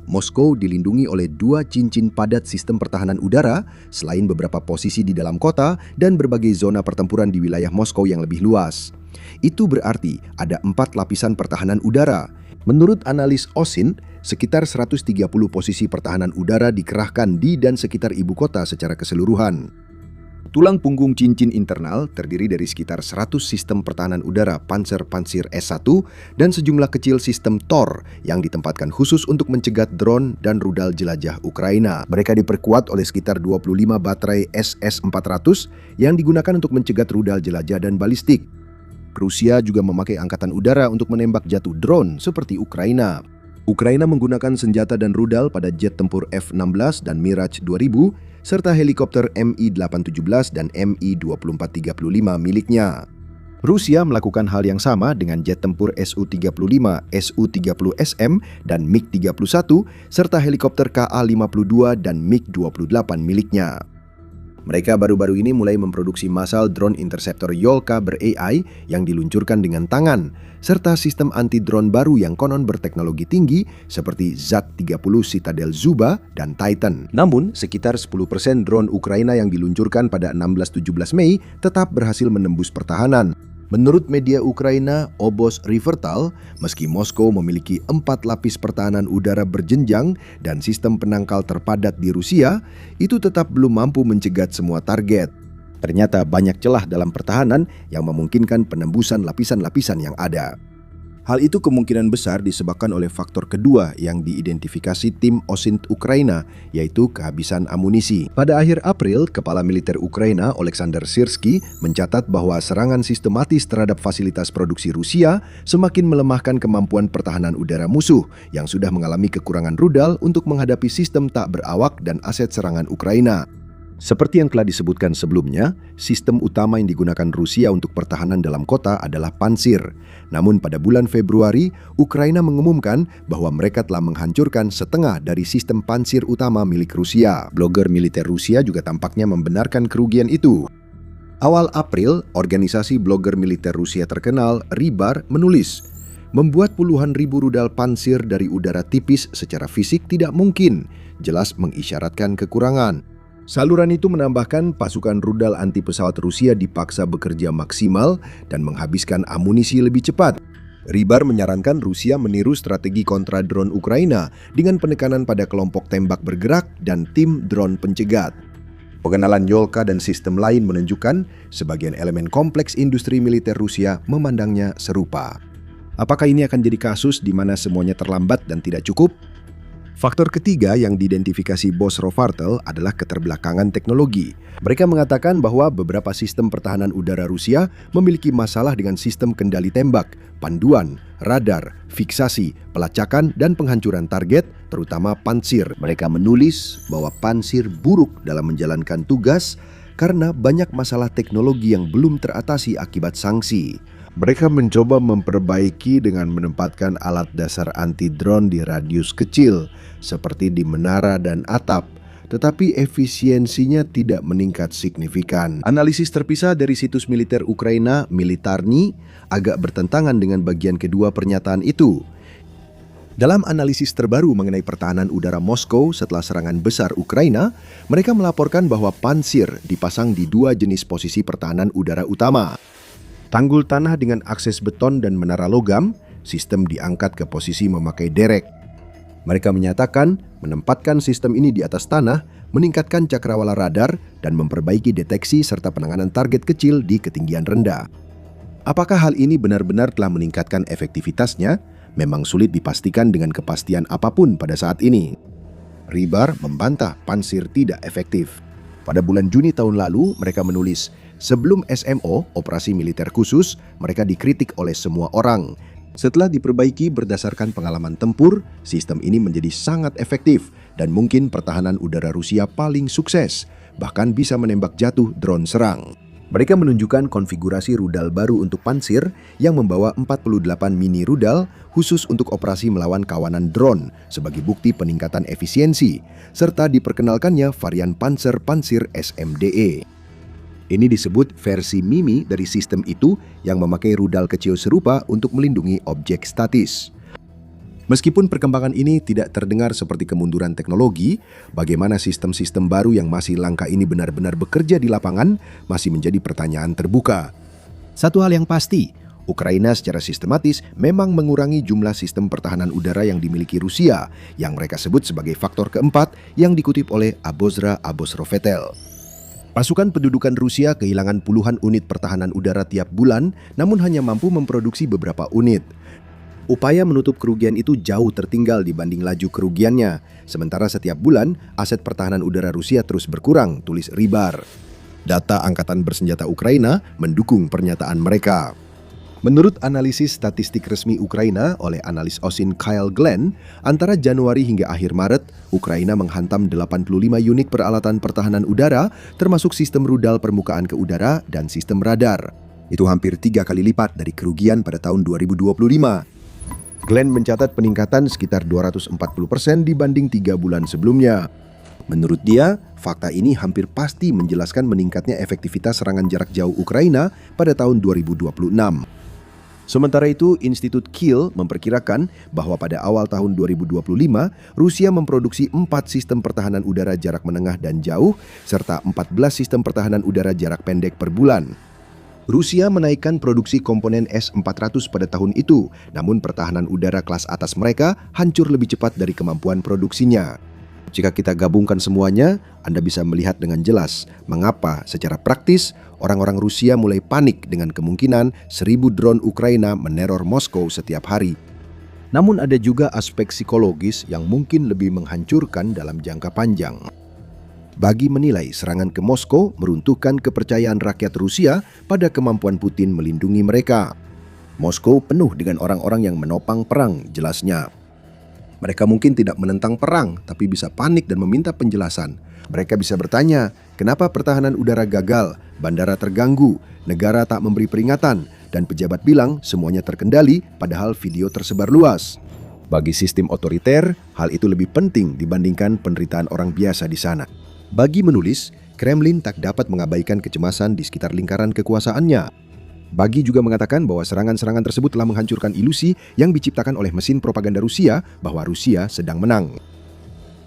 Moskow dilindungi oleh 2 cincin padat sistem pertahanan udara, selain beberapa posisi di dalam kota dan berbagai zona pertempuran di wilayah Moskow yang lebih luas. Itu berarti ada 4 lapisan pertahanan udara. Menurut analis Osin, sekitar 130 posisi pertahanan udara dikerahkan di dan sekitar ibu kota secara keseluruhan. Tulang punggung cincin internal terdiri dari sekitar 100 sistem pertahanan udara Panzer S-1 dan sejumlah kecil sistem Tor yang ditempatkan khusus untuk mencegat drone dan rudal jelajah Ukraina. Mereka diperkuat oleh sekitar 25 baterai SS-400 yang digunakan untuk mencegat rudal jelajah dan balistik. Rusia juga memakai angkatan udara untuk menembak jatuh drone seperti Ukraina. Ukraina menggunakan senjata dan rudal pada jet tempur F-16 dan Mirage 2000, serta helikopter Mi-817 dan Mi-2435 miliknya. Rusia melakukan hal yang sama dengan jet tempur Su-35, Su-30SM, dan MiG-31, serta helikopter Ka-52 dan MiG-28 miliknya. Mereka baru-baru ini mulai memproduksi massal drone interceptor Yolka ber-AI yang diluncurkan dengan tangan, serta sistem anti-drone baru yang konon berteknologi tinggi seperti ZAT-30 Citadel Zuba dan Titan. Namun, sekitar 10% drone Ukraina yang diluncurkan pada 16-17 Mei tetap berhasil menembus pertahanan. Menurut media Ukraina, Obos Rivertal, meski Moskow memiliki 4 lapis pertahanan udara berjenjang dan sistem penangkal terpadat di Rusia, itu tetap belum mampu mencegat semua target. Ternyata banyak celah dalam pertahanan yang memungkinkan penembusan lapisan-lapisan yang ada. Hal itu kemungkinan besar disebabkan oleh faktor kedua yang diidentifikasi tim OSINT Ukraina, yaitu kehabisan amunisi. Pada akhir April, Kepala Militer Ukraina Oleksandr Syrskyi mencatat bahwa serangan sistematis terhadap fasilitas produksi Rusia semakin melemahkan kemampuan pertahanan udara musuh yang sudah mengalami kekurangan rudal untuk menghadapi sistem tak berawak dan aset serangan Ukraina. Seperti yang telah disebutkan sebelumnya, sistem utama yang digunakan Rusia untuk pertahanan dalam kota adalah pansir. Namun pada bulan Februari, Ukraina mengumumkan bahwa mereka telah menghancurkan setengah dari sistem pansir utama milik Rusia. Blogger militer Rusia juga tampaknya membenarkan kerugian itu. Awal April, organisasi blogger militer Rusia terkenal, Rybar, menulis, membuat puluhan ribu rudal pansir dari udara tipis secara fisik tidak mungkin, jelas mengisyaratkan kekurangan. Saluran itu menambahkan pasukan rudal anti pesawat Rusia dipaksa bekerja maksimal dan menghabiskan amunisi lebih cepat. Rybar menyarankan Rusia meniru strategi kontra drone Ukraina dengan penekanan pada kelompok tembak bergerak dan tim drone pencegat. Pengenalan Yolka dan sistem lain menunjukkan sebagian elemen kompleks industri militer Rusia memandangnya serupa. Apakah ini akan jadi kasus di mana semuanya terlambat dan tidak cukup? Faktor ketiga yang diidentifikasi Bos Rovartel adalah keterbelakangan teknologi. Mereka mengatakan bahwa beberapa sistem pertahanan udara Rusia memiliki masalah dengan sistem kendali tembak, panduan, radar, fiksasi, pelacakan, dan penghancuran target, terutama pansir. Mereka menulis bahwa pansir buruk dalam menjalankan tugas karena banyak masalah teknologi yang belum teratasi akibat sanksi. Mereka mencoba memperbaiki dengan menempatkan alat dasar anti-drone di radius kecil, seperti di menara dan atap, tetapi efisiensinya tidak meningkat signifikan. Analisis terpisah dari situs militer Ukraina, Militarny, agak bertentangan dengan bagian kedua pernyataan itu. Dalam analisis terbaru mengenai pertahanan udara Moskow setelah serangan besar Ukraina, mereka melaporkan bahwa pansir dipasang di 2 jenis posisi pertahanan udara utama. Tanggul tanah dengan akses beton dan menara logam, sistem diangkat ke posisi memakai derek. Mereka menyatakan menempatkan sistem ini di atas tanah, meningkatkan cakrawala radar, dan memperbaiki deteksi serta penanganan target kecil di ketinggian rendah. Apakah hal ini benar-benar telah meningkatkan efektivitasnya? Memang sulit dipastikan dengan kepastian apapun pada saat ini. Rybar membantah pansir tidak efektif. Pada bulan Juni tahun lalu, mereka menulis, sebelum SMO, operasi militer khusus, mereka dikritik oleh semua orang. Setelah diperbaiki berdasarkan pengalaman tempur, sistem ini menjadi sangat efektif dan mungkin pertahanan udara Rusia paling sukses, bahkan bisa menembak jatuh drone serang. Mereka menunjukkan konfigurasi rudal baru untuk pansir yang membawa 48 mini rudal khusus untuk operasi melawan kawanan drone sebagai bukti peningkatan efisiensi, serta diperkenalkannya varian Panzer SMDE. Ini disebut versi Mimi dari sistem itu yang memakai rudal kecil serupa untuk melindungi objek statis. Meskipun perkembangan ini tidak terdengar seperti kemunduran teknologi, bagaimana sistem-sistem baru yang masih langka ini benar-benar bekerja di lapangan masih menjadi pertanyaan terbuka. Satu hal yang pasti, Ukraina secara sistematis memang mengurangi jumlah sistem pertahanan udara yang dimiliki Rusia, yang mereka sebut sebagai faktor keempat yang dikutip oleh Abozra Abosrovetel. Pasukan pendudukan Rusia kehilangan puluhan unit pertahanan udara tiap bulan, namun hanya mampu memproduksi beberapa unit. Upaya menutup kerugian itu jauh tertinggal dibanding laju kerugiannya. Sementara setiap bulan, aset pertahanan udara Rusia terus berkurang, tulis Rybar. Data Angkatan Bersenjata Ukraina mendukung pernyataan mereka. Menurut analisis statistik resmi Ukraina oleh analis OSINT Kyle Glenn, antara Januari hingga akhir Maret, Ukraina menghantam 85 unit peralatan pertahanan udara, termasuk sistem rudal permukaan ke udara dan sistem radar. Itu hampir 3 kali lipat dari kerugian pada tahun 2025. Glenn mencatat peningkatan sekitar 240% dibanding 3 bulan sebelumnya. Menurut dia, fakta ini hampir pasti menjelaskan meningkatnya efektivitas serangan jarak jauh Ukraina pada tahun 2026. Sementara itu, Institut Kiel memperkirakan bahwa pada awal tahun 2025, Rusia memproduksi 4 sistem pertahanan udara jarak menengah dan jauh, serta 14 sistem pertahanan udara jarak pendek per bulan. Rusia menaikkan produksi komponen S-400 pada tahun itu, namun pertahanan udara kelas atas mereka hancur lebih cepat dari kemampuan produksinya. Jika kita gabungkan semuanya, Anda bisa melihat dengan jelas mengapa secara praktis orang-orang Rusia mulai panik dengan kemungkinan 1.000 drone Ukraina meneror Moskow setiap hari. Namun ada juga aspek psikologis yang mungkin lebih menghancurkan dalam jangka panjang. Bagi menilai serangan ke Moskow meruntuhkan kepercayaan rakyat Rusia pada kemampuan Putin melindungi mereka. Moskow penuh dengan orang-orang yang menopang perang, jelasnya. Mereka mungkin tidak menentang perang, tapi bisa panik dan meminta penjelasan. Mereka bisa bertanya, kenapa pertahanan udara gagal, bandara terganggu, negara tak memberi peringatan, dan pejabat bilang semuanya terkendali padahal video tersebar luas. Bagi sistem otoriter, hal itu lebih penting dibandingkan penderitaan orang biasa di sana. Bagi menulis, Kremlin tak dapat mengabaikan kecemasan di sekitar lingkaran kekuasaannya. Bagi juga mengatakan bahwa serangan-serangan tersebut telah menghancurkan ilusi yang diciptakan oleh mesin propaganda Rusia bahwa Rusia sedang menang.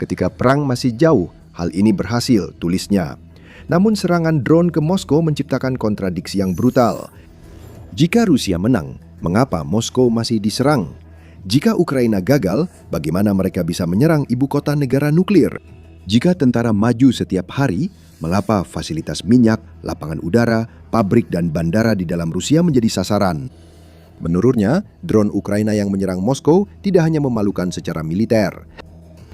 Ketika perang masih jauh, hal ini berhasil, tulisnya. Namun serangan drone ke Moskow menciptakan kontradiksi yang brutal. Jika Rusia menang, mengapa Moskow masih diserang? Jika Ukraina gagal, bagaimana mereka bisa menyerang ibu kota negara nuklir? Jika tentara maju setiap hari, mengapa fasilitas minyak, lapangan udara, pabrik dan bandara di dalam Rusia menjadi sasaran? Menurutnya, drone Ukraina yang menyerang Moskow tidak hanya memalukan secara militer.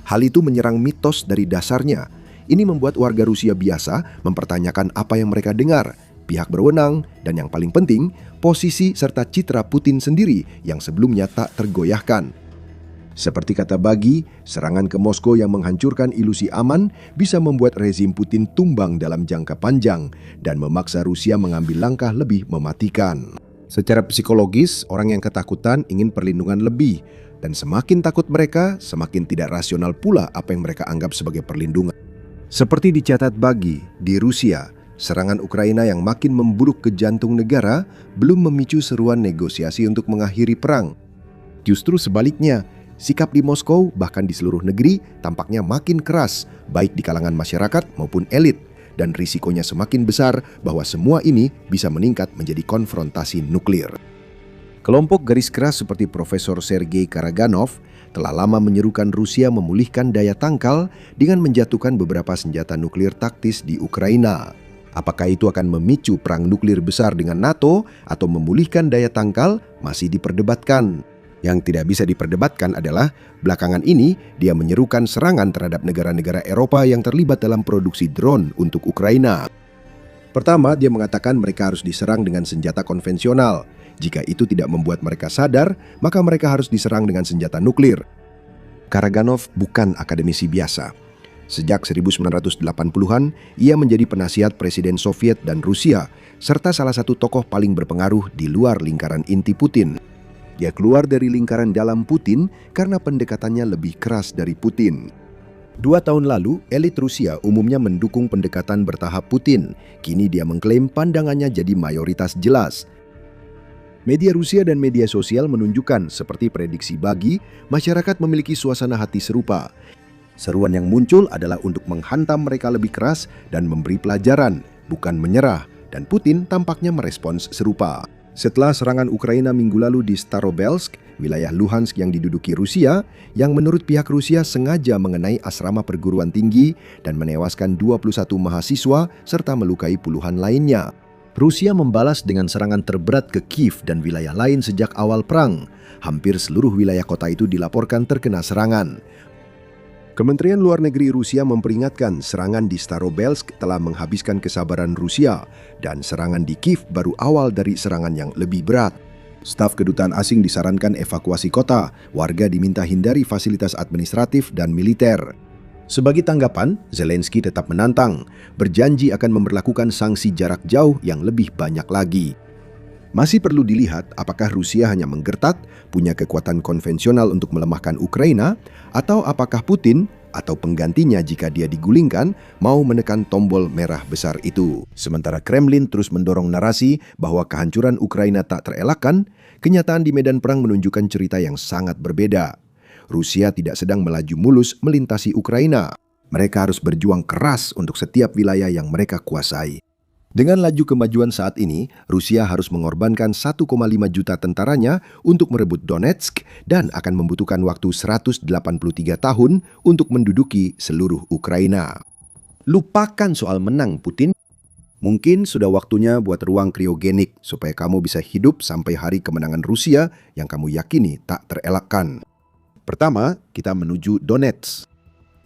Hal itu menyerang mitos dari dasarnya. Ini membuat warga Rusia biasa mempertanyakan apa yang mereka dengar, pihak berwenang, dan yang paling penting, posisi serta citra Putin sendiri yang sebelumnya tak tergoyahkan. Seperti kata Bagi, serangan ke Moskow yang menghancurkan ilusi aman bisa membuat rezim Putin tumbang dalam jangka panjang dan memaksa Rusia mengambil langkah lebih mematikan. Secara psikologis, orang yang ketakutan ingin perlindungan lebih, dan semakin takut mereka, semakin tidak rasional pula apa yang mereka anggap sebagai perlindungan. Seperti dicatat Bagi, di Rusia, serangan Ukraina yang makin memburuk ke jantung negara belum memicu seruan negosiasi untuk mengakhiri perang. Justru sebaliknya, sikap di Moskow bahkan di seluruh negeri tampaknya makin keras, baik di kalangan masyarakat maupun elit, dan risikonya semakin besar bahwa semua ini bisa meningkat menjadi konfrontasi nuklir. Kelompok garis keras seperti Profesor Sergei Karaganov telah lama menyerukan Rusia memulihkan daya tangkal dengan menjatuhkan beberapa senjata nuklir taktis di Ukraina. Apakah itu akan memicu perang nuklir besar dengan NATO atau memulihkan daya tangkal masih diperdebatkan. Yang tidak bisa diperdebatkan adalah belakangan ini dia menyerukan serangan terhadap negara-negara Eropa yang terlibat dalam produksi drone untuk Ukraina. Pertama, dia mengatakan mereka harus diserang dengan senjata konvensional. Jika itu tidak membuat mereka sadar, maka mereka harus diserang dengan senjata nuklir. Karaganov bukan akademisi biasa. Sejak 1980-an, ia menjadi penasihat Presiden Soviet dan Rusia, serta salah satu tokoh paling berpengaruh di luar lingkaran inti Putin. Dia keluar dari lingkaran dalam Putin karena pendekatannya lebih keras dari Putin. 2 tahun lalu, elit Rusia umumnya mendukung pendekatan bertahap Putin. Kini dia mengklaim pandangannya jadi mayoritas jelas. Media Rusia dan media sosial menunjukkan, seperti prediksi Bagi, masyarakat memiliki suasana hati serupa. Seruan yang muncul adalah untuk menghantam mereka lebih keras dan memberi pelajaran, bukan menyerah, dan Putin tampaknya merespons serupa. Setelah serangan Ukraina minggu lalu di Starobelsk, wilayah Luhansk yang diduduki Rusia, yang menurut pihak Rusia sengaja mengenai asrama perguruan tinggi dan menewaskan 21 mahasiswa serta melukai puluhan lainnya. Rusia membalas dengan serangan terberat ke Kiev dan wilayah lain sejak awal perang. Hampir seluruh wilayah kota itu dilaporkan terkena serangan. Kementerian Luar Negeri Rusia memperingatkan serangan di Starobelsk telah menghabiskan kesabaran Rusia dan serangan di Kiev baru awal dari serangan yang lebih berat. Staf kedutaan asing disarankan evakuasi kota, warga diminta hindari fasilitas administratif dan militer. Sebagai tanggapan, Zelensky tetap menantang, berjanji akan memberlakukan sanksi jarak jauh yang lebih banyak lagi. Masih perlu dilihat apakah Rusia hanya menggertak, punya kekuatan konvensional untuk melemahkan Ukraina, atau apakah Putin atau penggantinya jika dia digulingkan mau menekan tombol merah besar itu. Sementara Kremlin terus mendorong narasi bahwa kehancuran Ukraina tak terelakkan, kenyataan di medan perang menunjukkan cerita yang sangat berbeda. Rusia tidak sedang melaju mulus melintasi Ukraina. Mereka harus berjuang keras untuk setiap wilayah yang mereka kuasai. Dengan laju kemajuan saat ini, Rusia harus mengorbankan 1,5 juta tentaranya untuk merebut Donetsk dan akan membutuhkan waktu 183 tahun untuk menduduki seluruh Ukraina. Lupakan soal menang, Putin. Mungkin sudah waktunya buat ruang kriogenik supaya kamu bisa hidup sampai hari kemenangan Rusia yang kamu yakini tak terelakkan. Pertama, kita menuju Donetsk.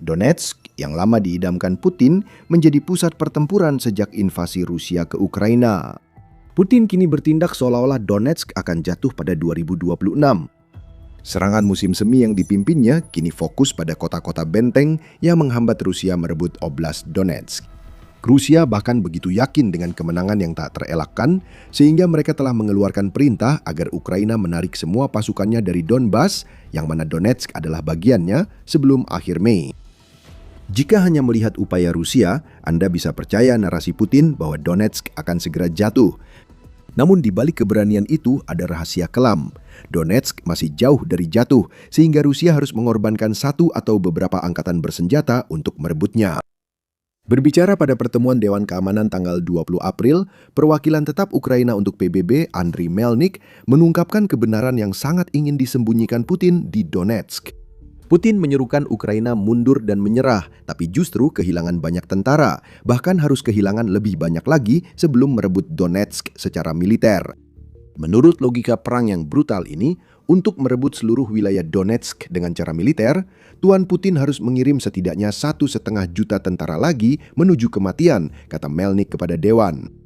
Donetsk yang lama diidamkan Putin menjadi pusat pertempuran sejak invasi Rusia ke Ukraina. Putin kini bertindak seolah-olah Donetsk akan jatuh pada 2026. Serangan musim semi yang dipimpinnya kini fokus pada kota-kota benteng yang menghambat Rusia merebut Oblast Donetsk. Rusia bahkan begitu yakin dengan kemenangan yang tak terelakkan sehingga mereka telah mengeluarkan perintah agar Ukraina menarik semua pasukannya dari Donbas yang mana Donetsk adalah bagiannya sebelum akhir Mei. Jika hanya melihat upaya Rusia, Anda bisa percaya narasi Putin bahwa Donetsk akan segera jatuh. Namun di balik keberanian itu ada rahasia kelam. Donetsk masih jauh dari jatuh, sehingga Rusia harus mengorbankan satu atau beberapa angkatan bersenjata untuk merebutnya. Berbicara pada pertemuan Dewan Keamanan tanggal 20 April, perwakilan tetap Ukraina untuk PBB, Andriy Melnik, mengungkapkan kebenaran yang sangat ingin disembunyikan Putin di Donetsk. Putin menyerukan Ukraina mundur dan menyerah, tapi justru kehilangan banyak tentara, bahkan harus kehilangan lebih banyak lagi sebelum merebut Donetsk secara militer. Menurut logika perang yang brutal ini, untuk merebut seluruh wilayah Donetsk dengan cara militer, Tuan Putin harus mengirim setidaknya 1,5 juta tentara lagi menuju kematian, kata Melnik kepada Dewan.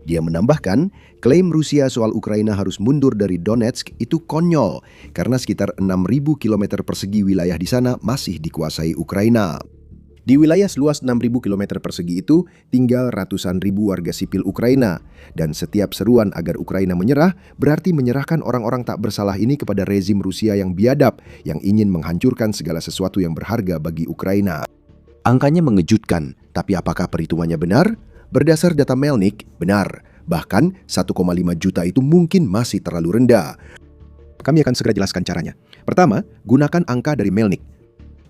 Dia menambahkan, klaim Rusia soal Ukraina harus mundur dari Donetsk itu konyol karena sekitar 6.000 km persegi wilayah di sana masih dikuasai Ukraina. Di wilayah seluas 6.000 km persegi itu tinggal ratusan ribu warga sipil Ukraina dan setiap seruan agar Ukraina menyerah berarti menyerahkan orang-orang tak bersalah ini kepada rezim Rusia yang biadab yang ingin menghancurkan segala sesuatu yang berharga bagi Ukraina. Angkanya mengejutkan, tapi apakah perhitungannya benar? Berdasar data Melnik, benar. Bahkan 1,5 juta itu mungkin masih terlalu rendah. Kami akan segera jelaskan caranya. Pertama, gunakan angka dari Melnik.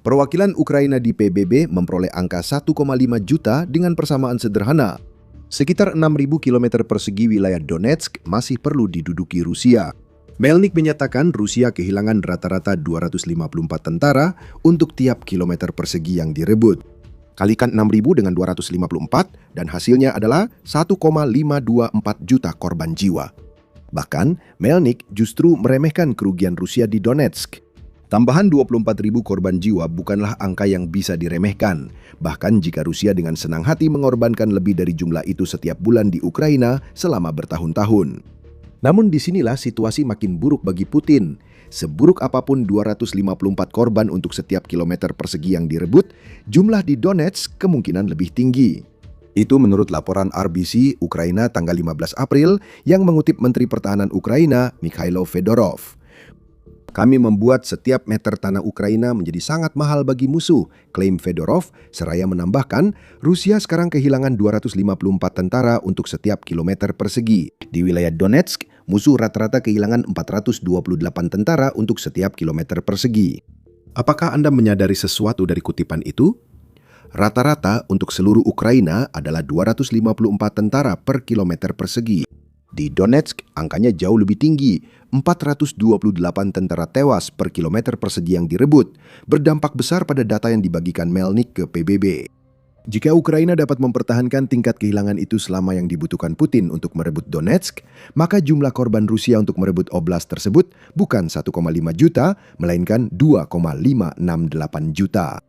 Perwakilan Ukraina di PBB memperoleh angka 1,5 juta dengan persamaan sederhana. Sekitar 6.000 km persegi wilayah Donetsk masih perlu diduduki Rusia. Melnik menyatakan Rusia kehilangan rata-rata 254 tentara untuk tiap kilometer persegi yang direbut. Kalikan 6.000 dengan 254 dan hasilnya adalah 1,524 juta korban jiwa. Bahkan, Melnik justru meremehkan kerugian Rusia di Donetsk. Tambahan 24.000 korban jiwa bukanlah angka yang bisa diremehkan. Bahkan jika Rusia dengan senang hati mengorbankan lebih dari jumlah itu setiap bulan di Ukraina selama bertahun-tahun. Namun disinilah situasi makin buruk bagi Putin. Seburuk apapun 254 korban untuk setiap kilometer persegi yang direbut, jumlah di Donetsk kemungkinan lebih tinggi. Itu menurut laporan RBC Ukraina tanggal 15 April yang mengutip Menteri Pertahanan Ukraina Mikhailo Fedorov. Kami membuat setiap meter tanah Ukraina menjadi sangat mahal bagi musuh, klaim Fedorov, seraya menambahkan Rusia sekarang kehilangan 254 tentara untuk setiap kilometer persegi. Di wilayah Donetsk, musuh rata-rata kehilangan 428 tentara untuk setiap kilometer persegi. Apakah Anda menyadari sesuatu dari kutipan itu? Rata-rata untuk seluruh Ukraina adalah 254 tentara per kilometer persegi. Di Donetsk, angkanya jauh lebih tinggi, 428 tentara tewas per kilometer persegi yang direbut, berdampak besar pada data yang dibagikan Melnik ke PBB. Jika Ukraina dapat mempertahankan tingkat kehilangan itu selama yang dibutuhkan Putin untuk merebut Donetsk, maka jumlah korban Rusia untuk merebut oblast tersebut bukan 1,5 juta, melainkan 2,568 juta.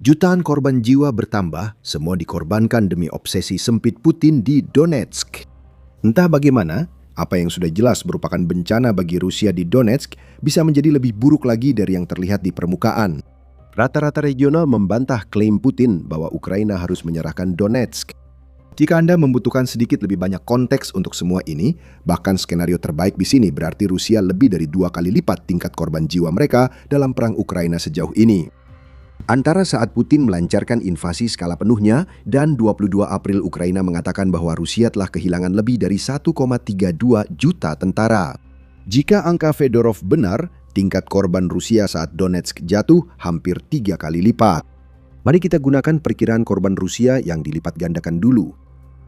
Jutaan korban jiwa bertambah, semua dikorbankan demi obsesi sempit Putin di Donetsk. Entah bagaimana, apa yang sudah jelas merupakan bencana bagi Rusia di Donetsk bisa menjadi lebih buruk lagi dari yang terlihat di permukaan. Rata-rata regional membantah klaim Putin bahwa Ukraina harus menyerahkan Donetsk. Jika Anda membutuhkan sedikit lebih banyak konteks untuk semua ini, bahkan skenario terbaik di sini berarti Rusia lebih dari 2 kali lipat tingkat korban jiwa mereka dalam perang Ukraina sejauh ini. Antara saat Putin melancarkan invasi skala penuhnya dan 22 April Ukraina mengatakan bahwa Rusia telah kehilangan lebih dari 1,32 juta tentara. Jika angka Fedorov benar, tingkat korban Rusia saat Donetsk jatuh hampir 3 kali lipat. Mari kita gunakan perkiraan korban Rusia yang dilipat gandakan dulu.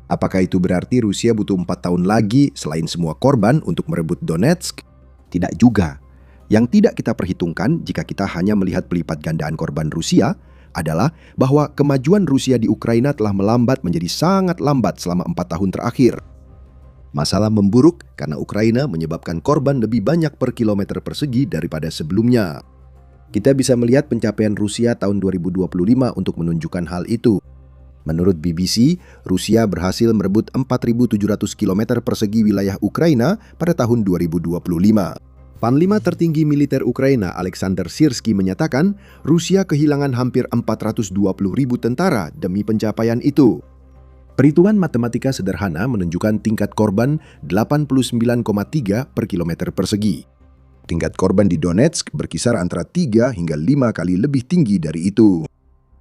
Apakah itu berarti Rusia butuh 4 tahun lagi selain semua korban untuk merebut Donetsk? Tidak juga. Yang tidak kita perhitungkan jika kita hanya melihat pelipat gandaan korban Rusia adalah bahwa kemajuan Rusia di Ukraina telah melambat menjadi sangat lambat selama 4 tahun terakhir. Masalah memburuk karena Ukraina menyebabkan korban lebih banyak per kilometer persegi daripada sebelumnya. Kita bisa melihat pencapaian Rusia tahun 2025 untuk menunjukkan hal itu. Menurut BBC, Rusia berhasil merebut 4.700 km persegi wilayah Ukraina pada tahun 2025. Panglima tertinggi militer Ukraina Alexander Sirski menyatakan Rusia kehilangan hampir 420.000 tentara demi pencapaian itu. Perhitungan matematika sederhana menunjukkan tingkat korban 89,3 per kilometer persegi. Tingkat korban di Donetsk berkisar antara 3 hingga 5 kali lebih tinggi dari itu.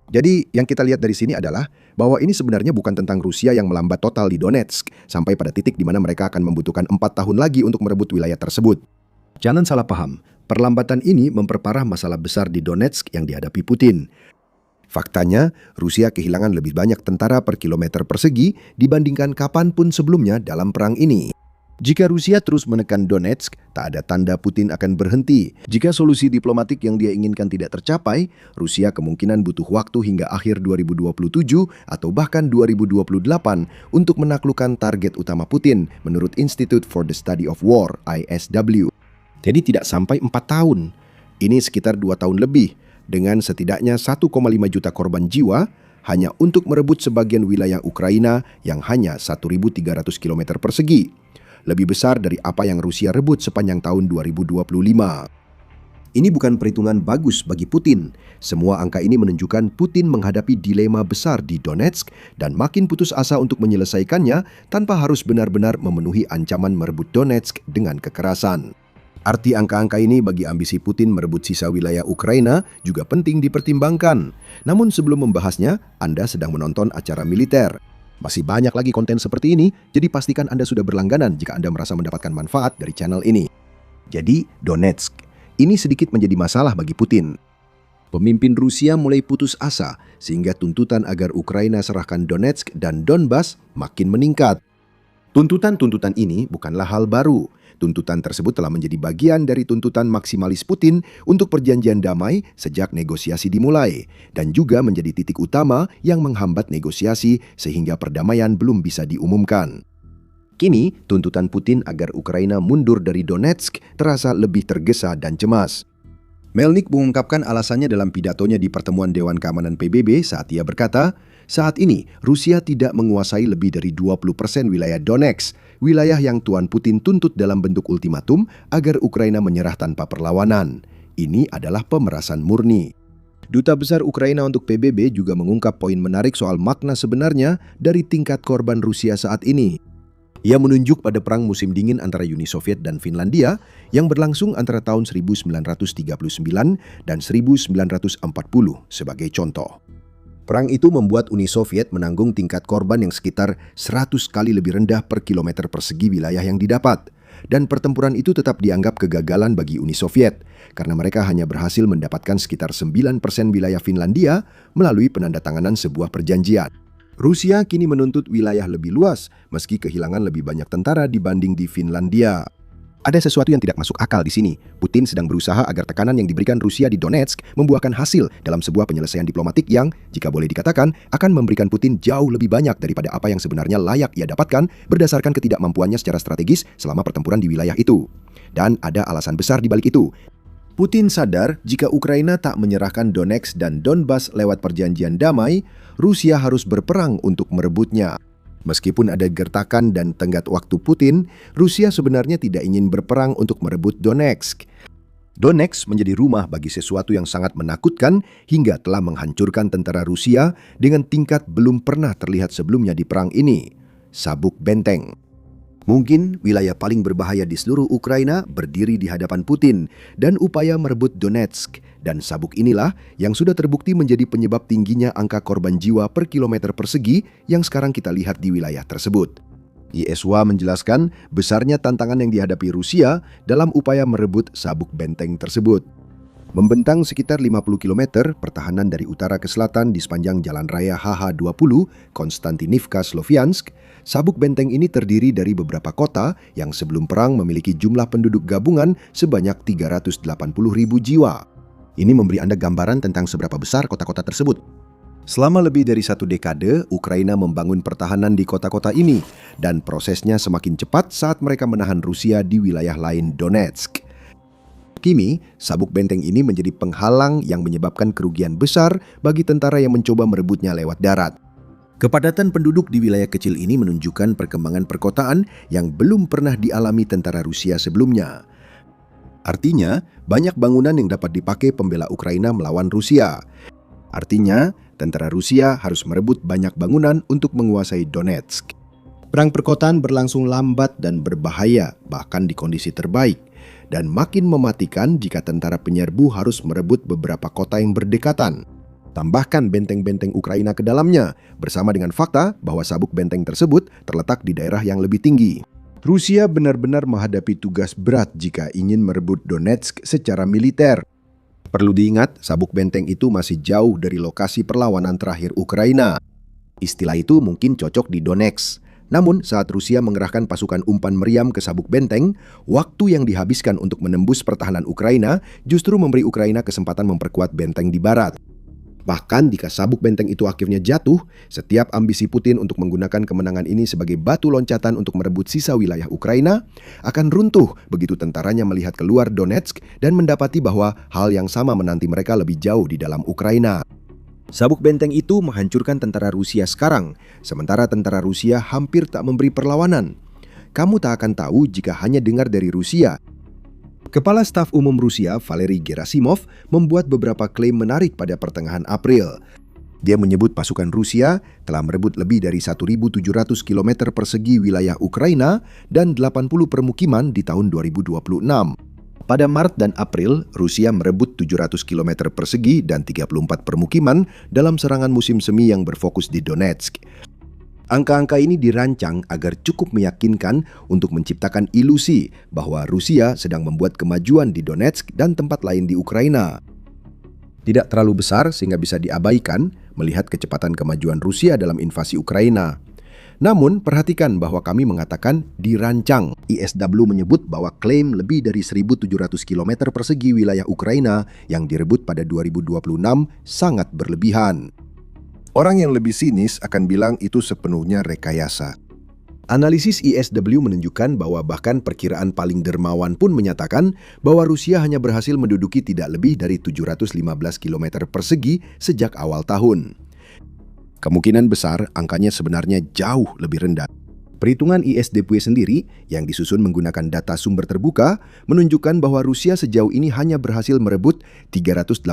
Jadi yang kita lihat dari sini adalah bahwa ini sebenarnya bukan tentang Rusia yang melambat total di Donetsk sampai pada titik di mana mereka akan membutuhkan 4 tahun lagi untuk merebut wilayah tersebut. Jangan salah paham, perlambatan ini memperparah masalah besar di Donetsk yang dihadapi Putin. Faktanya, Rusia kehilangan lebih banyak tentara per kilometer persegi dibandingkan kapanpun sebelumnya dalam perang ini. Jika Rusia terus menekan Donetsk, tak ada tanda Putin akan berhenti. Jika solusi diplomatik yang dia inginkan tidak tercapai, Rusia kemungkinan butuh waktu hingga akhir 2027 atau bahkan 2028 untuk menaklukkan target utama Putin menurut Institute for the Study of War, ISW. Jadi tidak sampai 4 tahun. Ini sekitar 2 tahun lebih, dengan setidaknya 1,5 juta korban jiwa hanya untuk merebut sebagian wilayah Ukraina yang hanya 1.300 km persegi. Lebih besar dari apa yang Rusia rebut sepanjang tahun 2025. Ini bukan perhitungan bagus bagi Putin. Semua angka ini menunjukkan Putin menghadapi dilema besar di Donetsk dan makin putus asa untuk menyelesaikannya tanpa harus benar-benar memenuhi ancaman merebut Donetsk dengan kekerasan. Arti angka-angka ini bagi ambisi Putin merebut sisa wilayah Ukraina juga penting dipertimbangkan. Namun sebelum membahasnya, Anda sedang menonton acara militer. Masih banyak lagi konten seperti ini, jadi pastikan Anda sudah berlangganan jika Anda merasa mendapatkan manfaat dari channel ini. Jadi, Donetsk. Ini sedikit menjadi masalah bagi Putin. Pemimpin Rusia mulai putus asa, sehingga tuntutan agar Ukraina serahkan Donetsk dan Donbas makin meningkat. Tuntutan-tuntutan ini bukanlah hal baru. Tuntutan tersebut telah menjadi bagian dari tuntutan maksimalis Putin untuk perjanjian damai sejak negosiasi dimulai, dan juga menjadi titik utama yang menghambat negosiasi sehingga perdamaian belum bisa diumumkan. Kini, tuntutan Putin agar Ukraina mundur dari Donetsk terasa lebih tergesa dan cemas. Melnik mengungkapkan alasannya dalam pidatonya di pertemuan Dewan Keamanan PBB saat ia berkata, saat ini Rusia tidak menguasai lebih dari 20% wilayah Donetsk, wilayah yang Tuan Putin tuntut dalam bentuk ultimatum agar Ukraina menyerah tanpa perlawanan. Ini adalah pemerasan murni. Duta Besar Ukraina untuk PBB juga mengungkap poin menarik soal makna sebenarnya dari tingkat korban Rusia saat ini. Ia menunjuk pada perang musim dingin antara Uni Soviet dan Finlandia yang berlangsung antara tahun 1939 dan 1940 sebagai contoh. Perang itu membuat Uni Soviet menanggung tingkat korban yang sekitar 100 kali lebih rendah per kilometer persegi wilayah yang didapat. Dan pertempuran itu tetap dianggap kegagalan bagi Uni Soviet, karena mereka hanya berhasil mendapatkan sekitar 9% wilayah Finlandia melalui penandatanganan sebuah perjanjian. Rusia kini menuntut wilayah lebih luas, meski kehilangan lebih banyak tentara dibanding di Finlandia. Ada sesuatu yang tidak masuk akal di sini. Putin sedang berusaha agar tekanan yang diberikan Rusia di Donetsk membuahkan hasil dalam sebuah penyelesaian diplomatik yang, jika boleh dikatakan, akan memberikan Putin jauh lebih banyak daripada apa yang sebenarnya layak ia dapatkan berdasarkan ketidakmampuannya secara strategis selama pertempuran di wilayah itu. Dan ada alasan besar di balik itu. Putin sadar jika Ukraina tak menyerahkan Donetsk dan Donbas lewat perjanjian damai, Rusia harus berperang untuk merebutnya. Meskipun ada gertakan dan tenggat waktu Putin, Rusia sebenarnya tidak ingin berperang untuk merebut Donetsk. Donetsk menjadi rumah bagi sesuatu yang sangat menakutkan hingga telah menghancurkan tentara Rusia dengan tingkat belum pernah terlihat sebelumnya di perang ini. Sabuk benteng. Mungkin wilayah paling berbahaya di seluruh Ukraina berdiri di hadapan Putin dan upaya merebut Donetsk. Dan sabuk inilah yang sudah terbukti menjadi penyebab tingginya angka korban jiwa per kilometer persegi yang sekarang kita lihat di wilayah tersebut. ISWA menjelaskan besarnya tantangan yang dihadapi Rusia dalam upaya merebut sabuk benteng tersebut. Membentang sekitar 50 km pertahanan dari utara ke selatan di sepanjang jalan raya HH20 Konstantinivka Sloviansk, sabuk benteng ini terdiri dari beberapa kota yang sebelum perang memiliki jumlah penduduk gabungan sebanyak 380.000 jiwa. Ini memberi Anda gambaran tentang seberapa besar kota-kota tersebut. Selama lebih dari 1 dekade, Ukraina membangun pertahanan di kota-kota ini dan prosesnya semakin cepat saat mereka menahan Rusia di wilayah lain Donetsk. Kini, sabuk benteng ini menjadi penghalang yang menyebabkan kerugian besar bagi tentara yang mencoba merebutnya lewat darat. Kepadatan penduduk di wilayah kecil ini menunjukkan perkembangan perkotaan yang belum pernah dialami tentara Rusia sebelumnya. Artinya, banyak bangunan yang dapat dipakai pembela Ukraina melawan Rusia. Artinya, tentara Rusia harus merebut banyak bangunan untuk menguasai Donetsk. Perang perkotaan berlangsung lambat dan berbahaya, bahkan di kondisi terbaik, dan makin mematikan jika tentara penyerbu harus merebut beberapa kota yang berdekatan. Tambahkan benteng-benteng Ukraina ke dalamnya, bersama dengan fakta bahwa sabuk benteng tersebut terletak di daerah yang lebih tinggi. Rusia benar-benar menghadapi tugas berat jika ingin merebut Donetsk secara militer. Perlu diingat, sabuk benteng itu masih jauh dari lokasi perlawanan terakhir Ukraina. Istilah itu mungkin cocok di Donetsk. Namun, saat Rusia mengerahkan pasukan umpan meriam ke sabuk benteng, waktu yang dihabiskan untuk menembus pertahanan Ukraina justru memberi Ukraina kesempatan memperkuat benteng di barat. Bahkan jika sabuk benteng itu akhirnya jatuh, setiap ambisi Putin untuk menggunakan kemenangan ini sebagai batu loncatan untuk merebut sisa wilayah Ukraina akan runtuh begitu tentaranya melihat keluar Donetsk dan mendapati bahwa hal yang sama menanti mereka lebih jauh di dalam Ukraina. Sabuk benteng itu menghancurkan tentara Rusia sekarang, sementara tentara Rusia hampir tak memberi perlawanan. Kamu tak akan tahu jika hanya dengar dari Rusia. Kepala Staf Umum Rusia, Valery Gerasimov, membuat beberapa klaim menarik pada pertengahan April. Dia menyebut pasukan Rusia telah merebut lebih dari 1.700 km persegi wilayah Ukraina dan 80 permukiman di tahun 2026. Pada Maret dan April, Rusia merebut 700 km persegi dan 34 permukiman dalam serangan musim semi yang berfokus di Donetsk. Angka-angka ini dirancang agar cukup meyakinkan untuk menciptakan ilusi bahwa Rusia sedang membuat kemajuan di Donetsk dan tempat lain di Ukraina. Tidak terlalu besar sehingga bisa diabaikan melihat kecepatan kemajuan Rusia dalam invasi Ukraina. Namun, perhatikan bahwa kami mengatakan dirancang. ISW menyebut bahwa klaim lebih dari 1.700 km persegi wilayah Ukraina yang direbut pada 2026 sangat berlebihan. Orang yang lebih sinis akan bilang itu sepenuhnya rekayasa. Analisis ISW menunjukkan bahwa bahkan perkiraan paling dermawan pun menyatakan bahwa Rusia hanya berhasil menduduki tidak lebih dari 715 km persegi sejak awal tahun. Kemungkinan besar angkanya sebenarnya jauh lebih rendah. Perhitungan ISW sendiri yang disusun menggunakan data sumber terbuka menunjukkan bahwa Rusia sejauh ini hanya berhasil merebut 381,5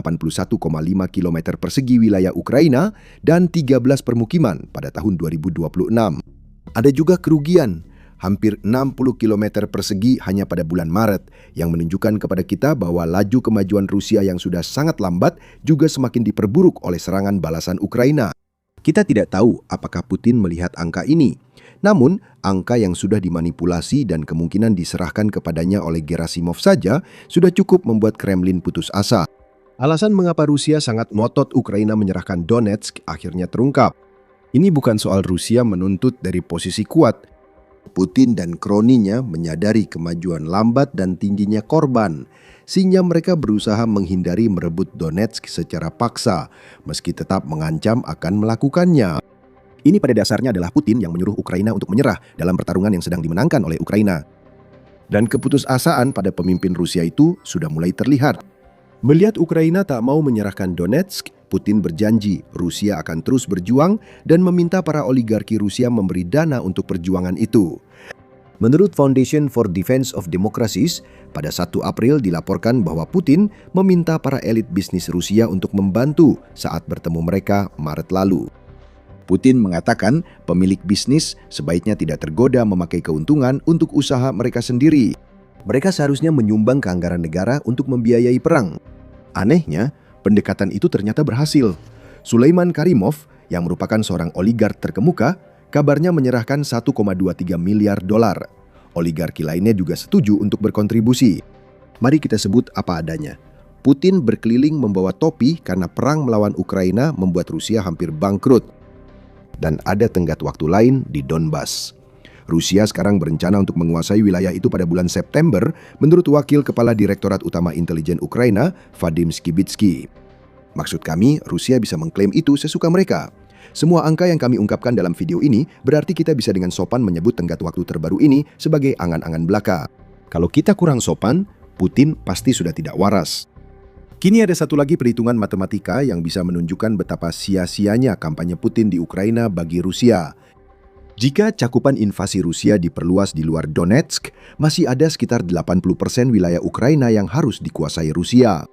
km persegi wilayah Ukraina dan 13 permukiman pada tahun 2026. Ada juga kerugian, hampir 60 km persegi hanya pada bulan Maret, yang menunjukkan kepada kita bahwa laju kemajuan Rusia yang sudah sangat lambat juga semakin diperburuk oleh serangan balasan Ukraina. Kita tidak tahu apakah Putin melihat angka ini. Namun, angka yang sudah dimanipulasi dan kemungkinan diserahkan kepadanya oleh Gerasimov saja sudah cukup membuat Kremlin putus asa. Alasan mengapa Rusia sangat ngotot Ukraina menyerahkan Donetsk akhirnya terungkap. Ini bukan soal Rusia menuntut dari posisi kuat. Putin dan kroninya menyadari kemajuan lambat dan tingginya korban, sehingga mereka berusaha menghindari merebut Donetsk secara paksa, meski tetap mengancam akan melakukannya. Ini pada dasarnya adalah Putin yang menyuruh Ukraina untuk menyerah dalam pertarungan yang sedang dimenangkan oleh Ukraina. Dan keputusasaan pada pemimpin Rusia itu sudah mulai terlihat. Melihat Ukraina tak mau menyerahkan Donetsk, Putin berjanji Rusia akan terus berjuang dan meminta para oligarki Rusia memberi dana untuk perjuangan itu. Menurut Foundation for Defense of Democracies, pada 1 April dilaporkan bahwa Putin meminta para elit bisnis Rusia untuk membantu saat bertemu mereka Maret lalu. Putin mengatakan pemilik bisnis sebaiknya tidak tergoda memakai keuntungan untuk usaha mereka sendiri. Mereka seharusnya menyumbang ke anggaran negara untuk membiayai perang. Anehnya, pendekatan itu ternyata berhasil. Sulaiman Karimov, yang merupakan seorang oligark terkemuka, kabarnya menyerahkan 1,23 miliar dolar. Oligarki lainnya juga setuju untuk berkontribusi. Mari kita sebut apa adanya. Putin berkeliling membawa topi karena perang melawan Ukraina membuat Rusia hampir bangkrut. Dan ada tenggat waktu lain di Donbas. Rusia sekarang berencana untuk menguasai wilayah itu pada bulan September, menurut Wakil Kepala Direktorat Utama Intelijen Ukraina, Vadim Skibitsky. Maksud kami, Rusia bisa mengklaim itu sesuka mereka. Semua angka yang kami ungkapkan dalam video ini berarti kita bisa dengan sopan menyebut tenggat waktu terbaru ini sebagai angan-angan belaka. Kalau kita kurang sopan, Putin pasti sudah tidak waras. Kini ada satu lagi perhitungan matematika yang bisa menunjukkan betapa sia-sianya kampanye Putin di Ukraina bagi Rusia. Jika cakupan invasi Rusia diperluas di luar Donetsk, masih ada sekitar 80% wilayah Ukraina yang harus dikuasai Rusia.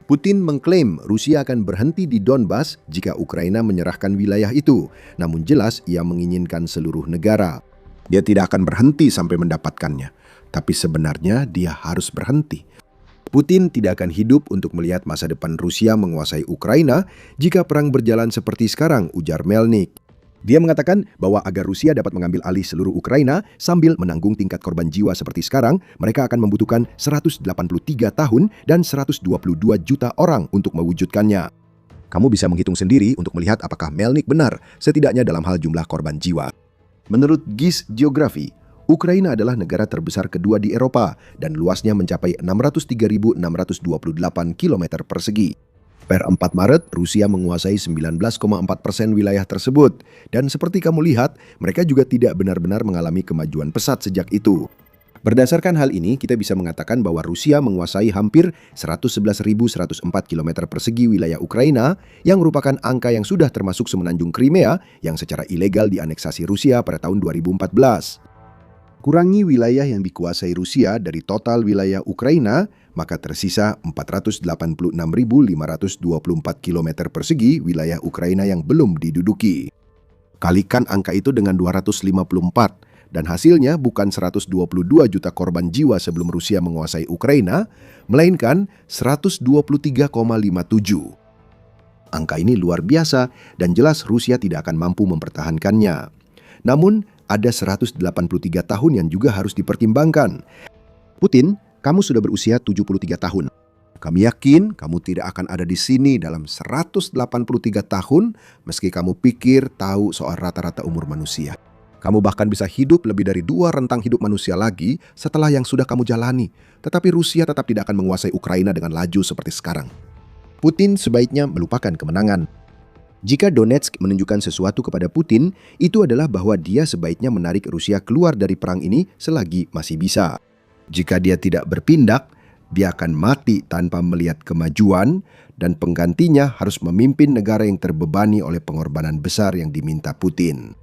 Putin mengklaim Rusia akan berhenti di Donbas jika Ukraina menyerahkan wilayah itu, namun jelas ia menginginkan seluruh negara. Dia tidak akan berhenti sampai mendapatkannya, tapi sebenarnya dia harus berhenti. Putin tidak akan hidup untuk melihat masa depan Rusia menguasai Ukraina jika perang berjalan seperti sekarang, ujar Melnik. Dia mengatakan bahwa agar Rusia dapat mengambil alih seluruh Ukraina sambil menanggung tingkat korban jiwa seperti sekarang, mereka akan membutuhkan 183 tahun dan 122 juta orang untuk mewujudkannya. Kamu bisa menghitung sendiri untuk melihat apakah Melnik benar, setidaknya dalam hal jumlah korban jiwa. Menurut GIS Geografi, Ukraina adalah negara terbesar kedua di Eropa dan luasnya mencapai 603.628 km persegi. Per 4 Maret, Rusia menguasai 19,4% wilayah tersebut. Dan seperti kamu lihat, mereka juga tidak benar-benar mengalami kemajuan pesat sejak itu. Berdasarkan hal ini, kita bisa mengatakan bahwa Rusia menguasai hampir 111.104 km persegi wilayah Ukraina, yang merupakan angka yang sudah termasuk semenanjung Crimea yang secara ilegal dianeksasi Rusia pada tahun 2014. Kurangi wilayah yang dikuasai Rusia dari total wilayah Ukraina, maka tersisa 486.524 km persegi wilayah Ukraina yang belum diduduki. Kalikan angka itu dengan 254, dan hasilnya bukan 122 juta korban jiwa sebelum Rusia menguasai Ukraina, melainkan 123,57. Angka ini luar biasa dan jelas Rusia tidak akan mampu mempertahankannya. Namun, ada 183 tahun yang juga harus dipertimbangkan. Putin, kamu sudah berusia 73 tahun. Kami yakin kamu tidak akan ada di sini dalam 183 tahun meski kamu pikir tahu soal rata-rata umur manusia. Kamu bahkan bisa hidup lebih dari 2 rentang hidup manusia lagi setelah yang sudah kamu jalani. Tetapi Rusia tetap tidak akan menguasai Ukraina dengan laju seperti sekarang. Putin sebaiknya melupakan kemenangan. Jika Donetsk menunjukkan sesuatu kepada Putin, itu adalah bahwa dia sebaiknya menarik Rusia keluar dari perang ini selagi masih bisa. Jika dia tidak berpindah, dia akan mati tanpa melihat kemajuan dan penggantinya harus memimpin negara yang terbebani oleh pengorbanan besar yang diminta Putin.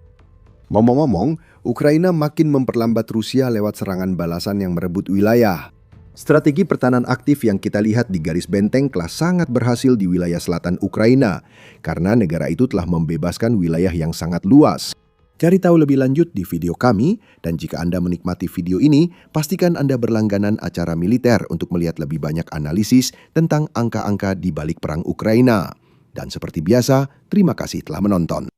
Ngomong-ngomong, Ukraina makin memperlambat Rusia lewat serangan balasan yang merebut wilayah. Strategi pertahanan aktif yang kita lihat di garis benteng telah sangat berhasil di wilayah selatan Ukraina, karena negara itu telah membebaskan wilayah yang sangat luas. Cari tahu lebih lanjut di video kami, dan jika Anda menikmati video ini, pastikan Anda berlangganan acara militer untuk melihat lebih banyak analisis tentang angka-angka di balik perang Ukraina. Dan seperti biasa, terima kasih telah menonton.